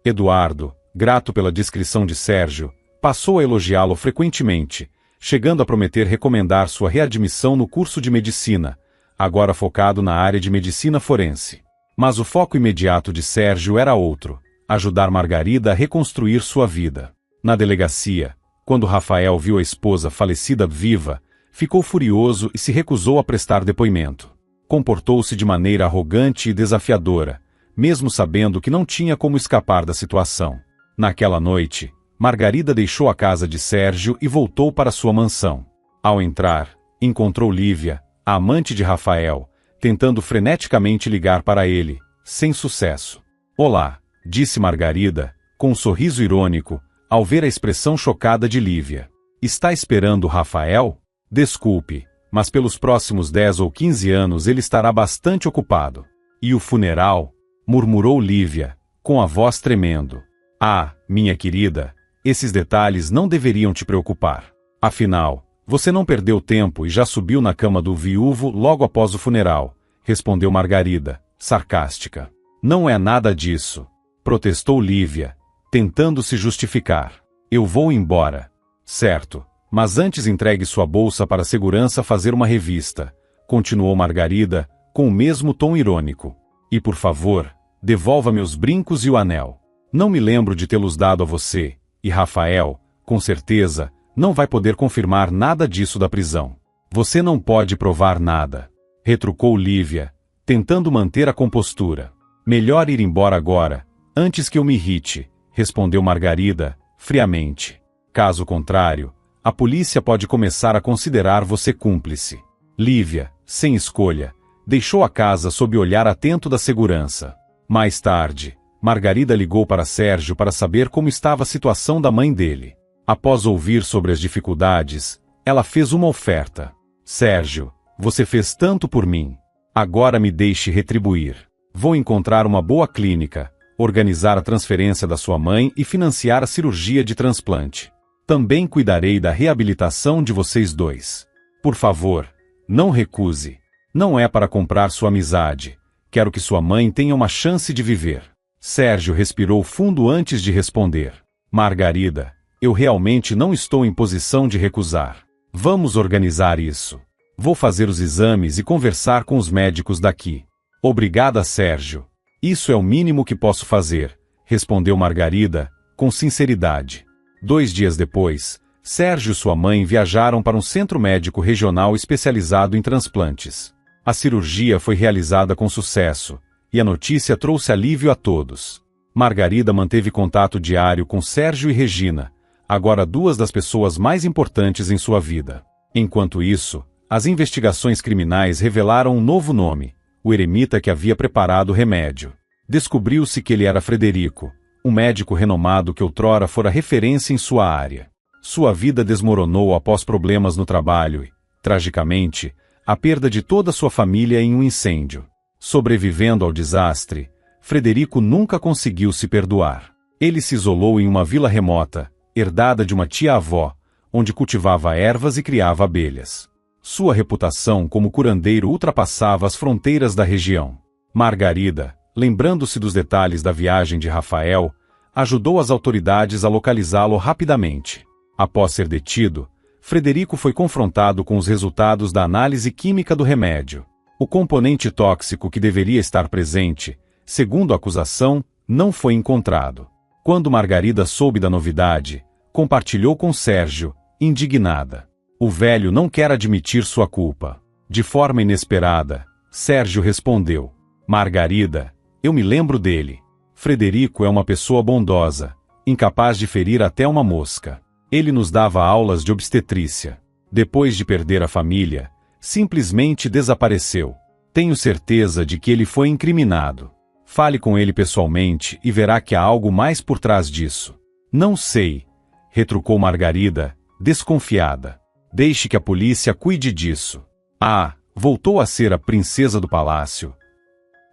Eduardo, grato pela descrição de Sérgio, passou a elogiá-lo frequentemente, chegando a prometer recomendar sua readmissão no curso de medicina, agora focado na área de medicina forense. Mas o foco imediato de Sérgio era outro: ajudar Margarida a reconstruir sua vida. Na delegacia, quando Rafael viu a esposa falecida viva, ficou furioso e se recusou a prestar depoimento. Comportou-se de maneira arrogante e desafiadora, mesmo sabendo que não tinha como escapar da situação. Naquela noite, Margarida deixou a casa de Sérgio e voltou para sua mansão. Ao entrar, encontrou Lívia, a amante de Rafael, tentando freneticamente ligar para ele, sem sucesso. Olá, disse Margarida, com um sorriso irônico, ao ver a expressão chocada de Lívia. Está esperando Rafael? Desculpe, mas pelos próximos 10 ou 15 anos ele estará bastante ocupado. E o funeral? Murmurou Lívia, com a voz tremendo. Ah, minha querida, esses detalhes não deveriam te preocupar. Afinal, você não perdeu tempo e já subiu na cama do viúvo logo após o funeral, respondeu Margarida, sarcástica. Não é nada disso, protestou Lívia, tentando se justificar. Eu vou embora. Certo, mas antes entregue sua bolsa para a segurança fazer uma revista, continuou Margarida, com o mesmo tom irônico. E por favor, devolva-me os brincos e o anel. Não me lembro de tê-los dado a você, e Rafael, com certeza, não vai poder confirmar nada disso da prisão. Você não pode provar nada, retrucou Lívia, tentando manter a compostura. Melhor ir embora agora, antes que eu me irrite, respondeu Margarida, friamente. Caso contrário, a polícia pode começar a considerar você cúmplice. Lívia, sem escolha, deixou a casa sob o olhar atento da segurança. Mais tarde, Margarida ligou para Sérgio para saber como estava a situação da mãe dele. Após ouvir sobre as dificuldades, ela fez uma oferta. Sérgio, você fez tanto por mim. Agora me deixe retribuir. Vou encontrar uma boa clínica, organizar a transferência da sua mãe e financiar a cirurgia de transplante. Também cuidarei da reabilitação de vocês dois. Por favor, não recuse. Não é para comprar sua amizade. Quero que sua mãe tenha uma chance de viver. Sérgio respirou fundo antes de responder. Margarida, eu realmente não estou em posição de recusar. Vamos organizar isso. Vou fazer os exames e conversar com os médicos daqui. Obrigada, Sérgio. Isso é o mínimo que posso fazer, respondeu Margarida, com sinceridade. 2 dias depois, Sérgio e sua mãe viajaram para um centro médico regional especializado em transplantes. A cirurgia foi realizada com sucesso, e a notícia trouxe alívio a todos. Margarida manteve contato diário com Sérgio e Regina, agora 2 das pessoas mais importantes em sua vida. Enquanto isso, as investigações criminais revelaram um novo nome, o eremita que havia preparado o remédio. Descobriu-se que ele era Frederico, um médico renomado que outrora fora referência em sua área. Sua vida desmoronou após problemas no trabalho e, tragicamente, a perda de toda sua família em um incêndio. Sobrevivendo ao desastre, Frederico nunca conseguiu se perdoar. Ele se isolou em uma vila remota, herdada de uma tia-avó, onde cultivava ervas e criava abelhas. Sua reputação como curandeiro ultrapassava as fronteiras da região. Margarida, lembrando-se dos detalhes da viagem de Rafael, ajudou as autoridades a localizá-lo rapidamente. Após ser detido, Frederico foi confrontado com os resultados da análise química do remédio. O componente tóxico que deveria estar presente, segundo a acusação, não foi encontrado. Quando Margarida soube da novidade, compartilhou com Sérgio, indignada. O velho não quer admitir sua culpa. De forma inesperada, Sérgio respondeu: Margarida, eu me lembro dele. Frederico é uma pessoa bondosa, incapaz de ferir até uma mosca. Ele nos dava aulas de obstetrícia. Depois de perder a família, simplesmente desapareceu. Tenho certeza de que ele foi incriminado. Fale com ele pessoalmente e verá que há algo mais por trás disso. Não sei, retrucou Margarida, desconfiada. Deixe que a polícia cuide disso. Ah, voltou a ser a princesa do palácio.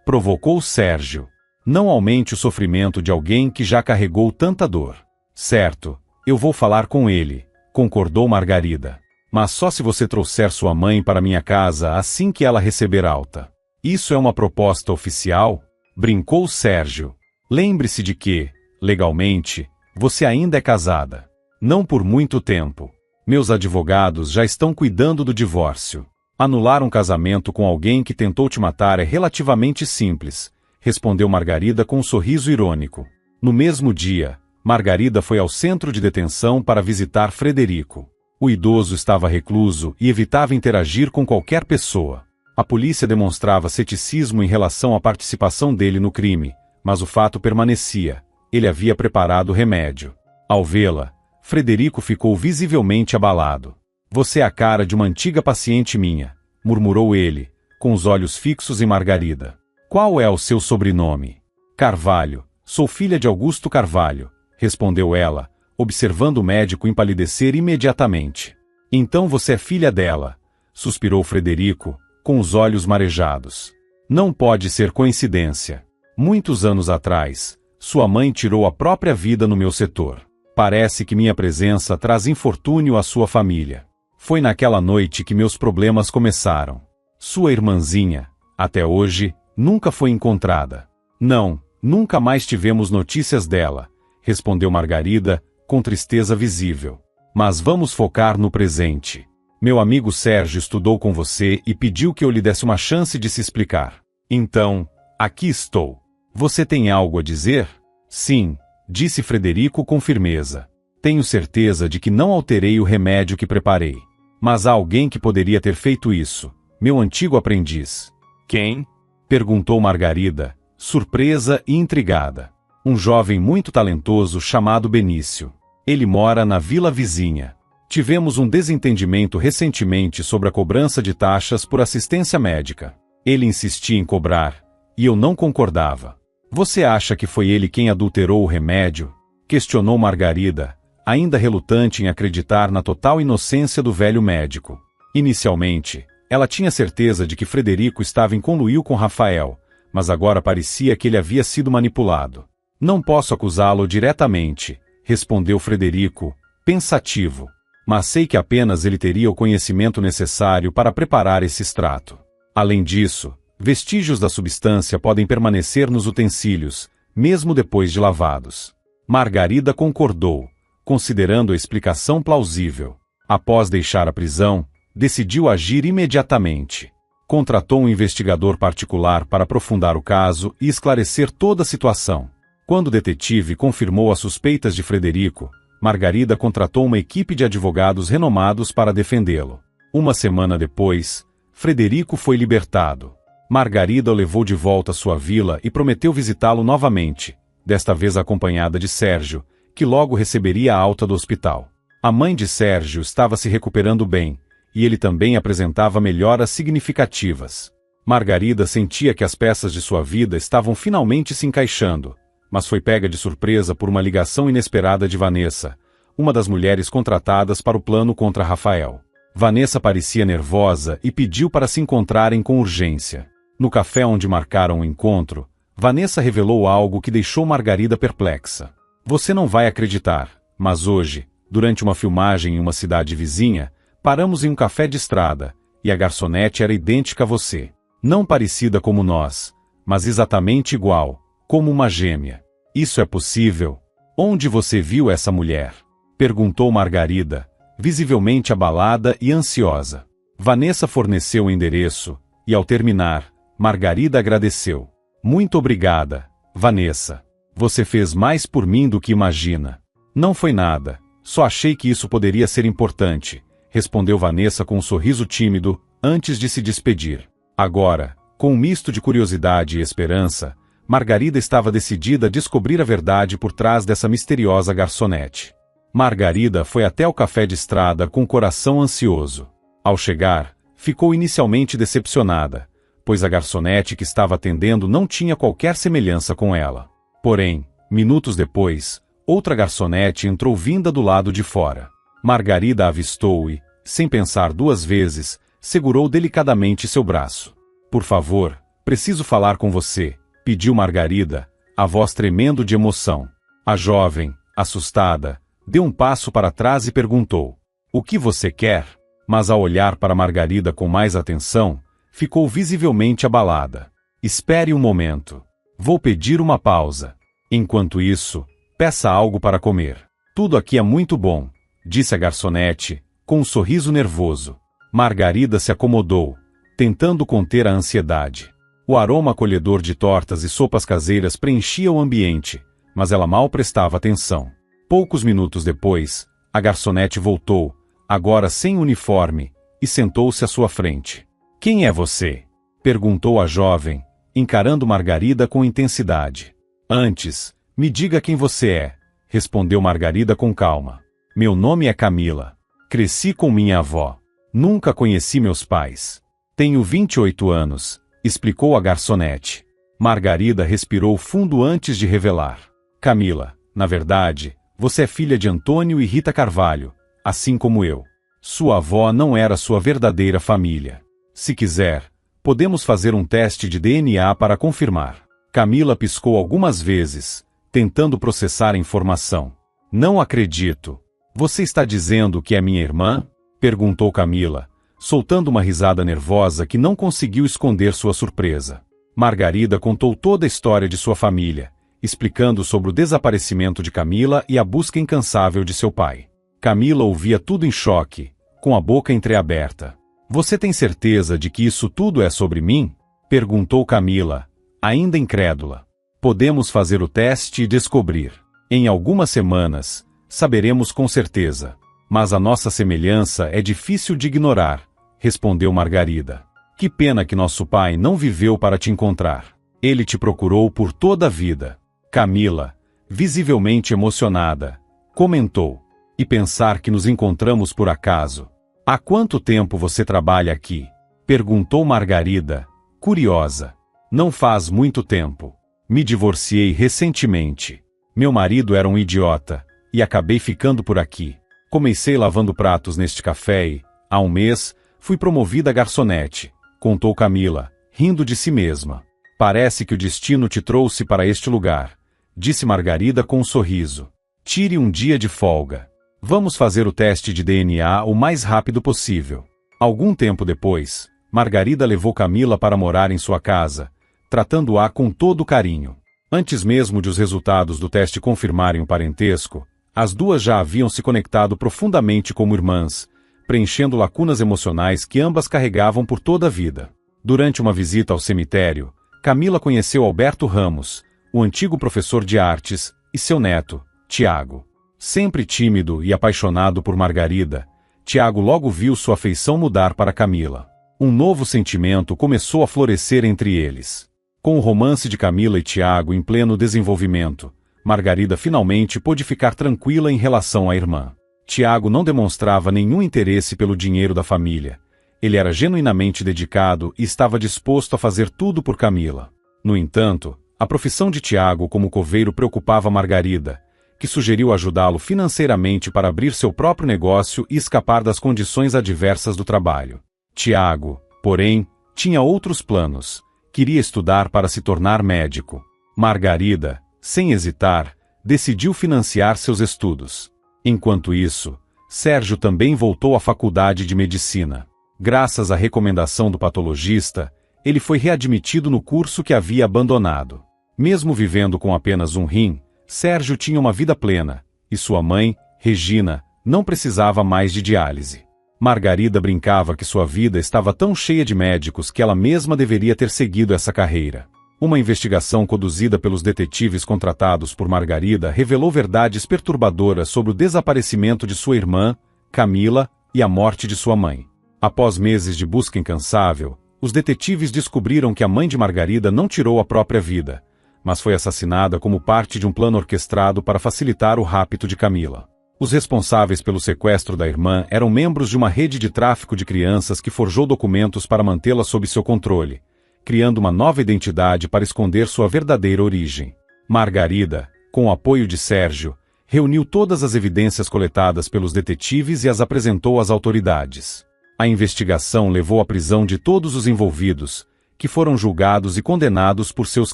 Provocou Sérgio. Não aumente o sofrimento de alguém que já carregou tanta dor. Certo, eu vou falar com ele, concordou Margarida. Mas só se você trouxer sua mãe para minha casa assim que ela receber alta. Isso é uma proposta oficial? Brincou Sérgio. Lembre-se de que, legalmente, você ainda é casada. Não por muito tempo. Meus advogados já estão cuidando do divórcio. Anular um casamento com alguém que tentou te matar é relativamente simples, respondeu Margarida com um sorriso irônico. No mesmo dia, Margarida foi ao centro de detenção para visitar Frederico. O idoso estava recluso e evitava interagir com qualquer pessoa. A polícia demonstrava ceticismo em relação à participação dele no crime, mas o fato permanecia. Ele havia preparado o remédio. Ao vê-la, Frederico ficou visivelmente abalado. Você é a cara de uma antiga paciente minha, murmurou ele, com os olhos fixos em Margarida. Qual é o seu sobrenome? Carvalho. Sou filha de Augusto Carvalho, respondeu ela, observando o médico empalidecer imediatamente. Então você é filha dela, suspirou Frederico, com os olhos marejados. Não pode ser coincidência. Muitos anos atrás, sua mãe tirou a própria vida no meu setor. Parece que minha presença traz infortúnio à sua família. Foi naquela noite que meus problemas começaram. Sua irmãzinha, até hoje, nunca foi encontrada. Não, nunca mais tivemos notícias dela, respondeu Margarida, com tristeza visível. Mas vamos focar no presente. Meu amigo Sérgio estudou com você e pediu que eu lhe desse uma chance de se explicar. Então, aqui estou. Você tem algo a dizer? Sim, disse Frederico com firmeza. Tenho certeza de que não alterei o remédio que preparei. Mas há alguém que poderia ter feito isso, meu antigo aprendiz. Quem? Perguntou Margarida, surpresa e intrigada. Um jovem muito talentoso chamado Benício. Ele mora na vila vizinha. Tivemos um desentendimento recentemente sobre a cobrança de taxas por assistência médica. Ele insistia em cobrar, e eu não concordava. Você acha que foi ele quem adulterou o remédio? Questionou Margarida, ainda relutante em acreditar na total inocência do velho médico. Inicialmente, ela tinha certeza de que Frederico estava em conluio com Rafael, mas agora parecia que ele havia sido manipulado. Não posso acusá-lo diretamente, respondeu Frederico, pensativo. Mas sei que apenas ele teria o conhecimento necessário para preparar esse extrato. Além disso, vestígios da substância podem permanecer nos utensílios, mesmo depois de lavados. Margarida concordou, considerando a explicação plausível. Após deixar a prisão, decidiu agir imediatamente. Contratou um investigador particular para aprofundar o caso e esclarecer toda a situação. Quando o detetive confirmou as suspeitas de Frederico, Margarida contratou uma equipe de advogados renomados para defendê-lo. Uma semana depois, Frederico foi libertado. Margarida o levou de volta à sua vila e prometeu visitá-lo novamente, desta vez acompanhada de Sérgio, que logo receberia a alta do hospital. A mãe de Sérgio estava se recuperando bem, e ele também apresentava melhoras significativas. Margarida sentia que as peças de sua vida estavam finalmente se encaixando, mas foi pega de surpresa por uma ligação inesperada de Vanessa, uma das mulheres contratadas para o plano contra Rafael. Vanessa parecia nervosa e pediu para se encontrarem com urgência. No café onde marcaram o encontro, Vanessa revelou algo que deixou Margarida perplexa. Você não vai acreditar, mas hoje, durante uma filmagem em uma cidade vizinha, paramos em um café de estrada, e a garçonete era idêntica a você. Não parecida como nós, mas exatamente igual, como uma gêmea. Isso é possível? Onde você viu essa mulher? Perguntou Margarida, visivelmente abalada e ansiosa. Vanessa forneceu o endereço, e ao terminar, Margarida agradeceu. Muito obrigada, Vanessa. Você fez mais por mim do que imagina. Não foi nada, só achei que isso poderia ser importante, respondeu Vanessa com um sorriso tímido, antes de se despedir. Agora, Com um misto de curiosidade e esperança, Margarida estava decidida a descobrir a verdade por trás dessa misteriosa garçonete. Margarida foi até o café de estrada com o coração ansioso. Ao chegar, ficou inicialmente decepcionada, pois a garçonete que estava atendendo não tinha qualquer semelhança com ela. Porém, minutos depois, outra garçonete entrou vinda do lado de fora. Margarida a avistou e, sem pensar duas vezes, segurou delicadamente seu braço. Por favor, preciso falar com você, pediu Margarida, a voz tremendo de emoção. A jovem, assustada, deu um passo para trás e perguntou: o que você quer? Mas ao olhar para Margarida com mais atenção, ficou visivelmente abalada. Espere um momento. Vou pedir uma pausa. Enquanto isso, peça algo para comer. Tudo aqui é muito bom, disse a garçonete, com um sorriso nervoso. Margarida se acomodou, tentando conter a ansiedade. O aroma acolhedor de tortas e sopas caseiras preenchia o ambiente, mas ela mal prestava atenção. Poucos minutos depois, a garçonete voltou, agora sem uniforme, e sentou-se à sua frente. Quem é você? Perguntou a jovem, encarando Margarida com intensidade. Antes, me diga quem você é, respondeu Margarida com calma. Meu nome é Camila. Cresci com minha avó. Nunca conheci meus pais. Tenho 28 anos, explicou a garçonete. Margarida respirou fundo antes de revelar. Camila, na verdade, você é filha de Antônio e Rita Carvalho, assim como eu. Sua avó não era sua verdadeira família. Se quiser, podemos fazer um teste de DNA para confirmar. Camila piscou algumas vezes, tentando processar a informação. Não acredito. Você está dizendo que é minha irmã? Perguntou Camila, soltando uma risada nervosa que não conseguiu esconder sua surpresa. Margarida contou toda a história de sua família, explicando sobre o desaparecimento de Camila e a busca incansável de seu pai. Camila ouvia tudo em choque, com a boca entreaberta. Você tem certeza de que isso tudo é sobre mim? Perguntou Camila, ainda incrédula. Podemos fazer o teste e descobrir. Em algumas semanas, saberemos com certeza. Mas a nossa semelhança é difícil de ignorar, respondeu Margarida. Que pena que nosso pai não viveu para te encontrar. Ele te procurou por toda a vida. Camila, visivelmente emocionada, comentou. E pensar que nos encontramos por acaso. Há quanto tempo você trabalha aqui? Perguntou Margarida, curiosa. Não faz muito tempo. Me divorciei recentemente. Meu marido era um idiota, e acabei ficando por aqui. Comecei lavando pratos neste café e, há um mês, fui promovida a garçonete, contou Camila, rindo de si mesma. Parece que o destino te trouxe para este lugar, disse Margarida com um sorriso. Tire um dia de folga. Vamos fazer o teste de DNA o mais rápido possível. Algum tempo depois, Margarida levou Camila para morar em sua casa, tratando-a com todo carinho. Antes mesmo de os resultados do teste confirmarem o parentesco, as duas já haviam se conectado profundamente como irmãs, preenchendo lacunas emocionais que ambas carregavam por toda a vida. Durante uma visita ao cemitério, Camila conheceu Alberto Ramos, o antigo professor de artes, e seu neto, Tiago. Sempre tímido e apaixonado por Margarida, Tiago logo viu sua afeição mudar para Camila. Um novo sentimento começou a florescer entre eles. Com o romance de Camila e Tiago em pleno desenvolvimento, Margarida finalmente pôde ficar tranquila em relação à irmã. Tiago não demonstrava nenhum interesse pelo dinheiro da família. Ele era genuinamente dedicado e estava disposto a fazer tudo por Camila. No entanto, a profissão de Tiago como coveiro preocupava Margarida, que sugeriu ajudá-lo financeiramente para abrir seu próprio negócio e escapar das condições adversas do trabalho. Tiago, porém, tinha outros planos. Queria estudar para se tornar médico. Margarida, sem hesitar, decidiu financiar seus estudos. Enquanto isso, Sérgio também voltou à faculdade de medicina. Graças à recomendação do patologista, ele foi readmitido no curso que havia abandonado. Mesmo vivendo com apenas um rim, Sérgio tinha uma vida plena, e sua mãe, Regina, não precisava mais de diálise. Margarida brincava que sua vida estava tão cheia de médicos que ela mesma deveria ter seguido essa carreira. Uma investigação conduzida pelos detetives contratados por Margarida revelou verdades perturbadoras sobre o desaparecimento de sua irmã, Camila, e a morte de sua mãe. Após meses de busca incansável, Os detetives descobriram que a mãe de Margarida não tirou a própria vida, mas foi assassinada como parte de um plano orquestrado para facilitar o rapto de Camila. Os responsáveis pelo sequestro da irmã eram membros de uma rede de tráfico de crianças que forjou documentos para mantê-la sob seu controle, criando uma nova identidade para esconder sua verdadeira origem. Margarida, com o apoio de Sérgio, reuniu todas as evidências coletadas pelos detetives e as apresentou às autoridades. A investigação levou à prisão de todos os envolvidos, que foram julgados e condenados por seus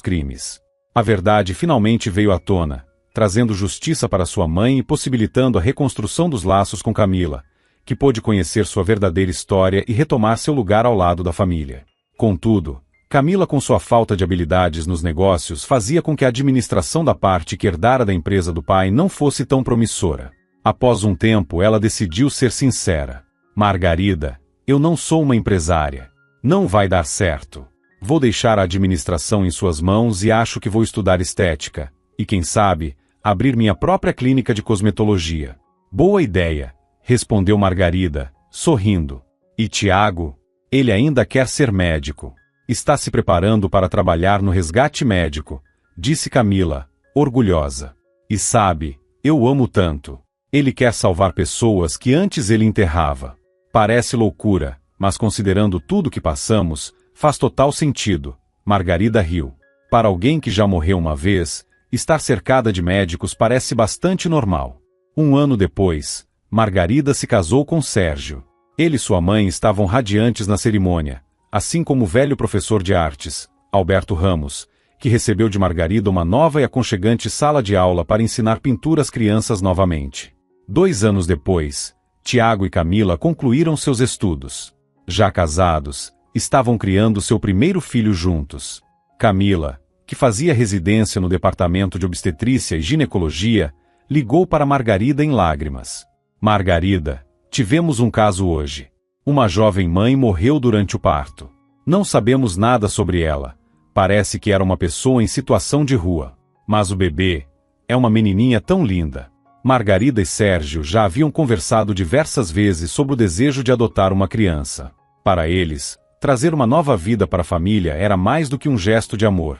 crimes. A verdade finalmente veio à tona, trazendo justiça para sua mãe e possibilitando a reconstrução dos laços com Camila, que pôde conhecer sua verdadeira história e retomar seu lugar ao lado da família. Contudo, Camila, com sua falta de habilidades nos negócios, fazia com que a administração da parte que herdara da empresa do pai não fosse tão promissora. Após um tempo, ela decidiu ser sincera. Margarida, eu não sou uma empresária. Não vai dar certo. Vou deixar a administração em suas mãos e acho que vou estudar estética. E quem sabe, abrir minha própria clínica de cosmetologia. Boa ideia, respondeu Margarida, sorrindo. E Tiago? Ele ainda quer ser médico. Está se preparando para trabalhar no resgate médico, disse Camila, orgulhosa. E sabe, eu amo tanto. Ele quer salvar pessoas que antes ele enterrava. Parece loucura, mas considerando tudo que passamos, faz total sentido. Margarida riu. Para alguém que já morreu uma vez, estar cercada de médicos parece bastante normal. Um ano depois, Margarida se casou com Sérgio. Ele e sua mãe estavam radiantes na cerimônia, assim como o velho professor de artes, Alberto Ramos, que recebeu de Margarida uma nova e aconchegante sala de aula para ensinar pintura às crianças novamente. 2 anos depois, Tiago e Camila concluíram seus estudos. Já casados, estavam criando seu primeiro filho juntos. Camila, que fazia residência no departamento de obstetrícia e ginecologia, ligou para Margarida em lágrimas. Margarida, tivemos um caso hoje. Uma jovem mãe morreu durante o parto. Não sabemos nada sobre ela. Parece que era uma pessoa em situação de rua. Mas o bebê é uma menininha tão linda. Margarida e Sérgio já haviam conversado diversas vezes sobre o desejo de adotar uma criança. Para eles, trazer uma nova vida para a família era mais do que um gesto de amor.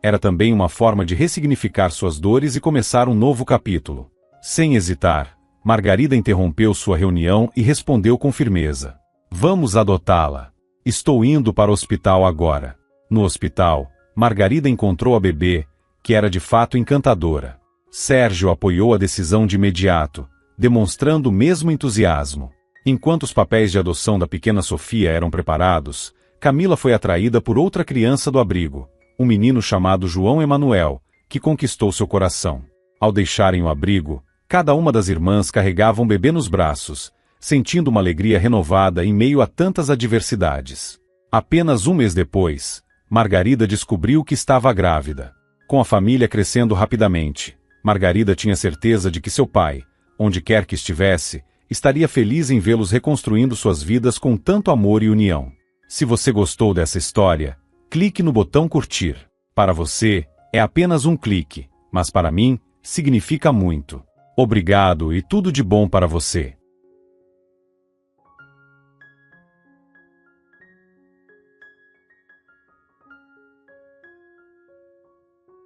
Era também uma forma de ressignificar suas dores e começar um novo capítulo. Sem hesitar, Margarida interrompeu sua reunião e respondeu com firmeza. Vamos adotá-la. Estou indo para o hospital agora. No hospital, Margarida encontrou a bebê, que era de fato encantadora. Sérgio apoiou a decisão de imediato, demonstrando o mesmo entusiasmo. Enquanto os papéis de adoção da pequena Sofia eram preparados, Camila foi atraída por outra criança do abrigo, um menino chamado João Emanuel, que conquistou seu coração. Ao deixarem o abrigo, cada uma das irmãs carregava um bebê nos braços, sentindo uma alegria renovada em meio a tantas adversidades. Apenas um mês depois, Margarida descobriu que estava grávida. Com a família crescendo rapidamente, Margarida tinha certeza de que seu pai, onde quer que estivesse, estaria feliz em vê-los reconstruindo suas vidas com tanto amor e união. Se você gostou dessa história, clique no botão curtir. Para você, é apenas um clique, mas para mim, significa muito. Obrigado e tudo de bom para você.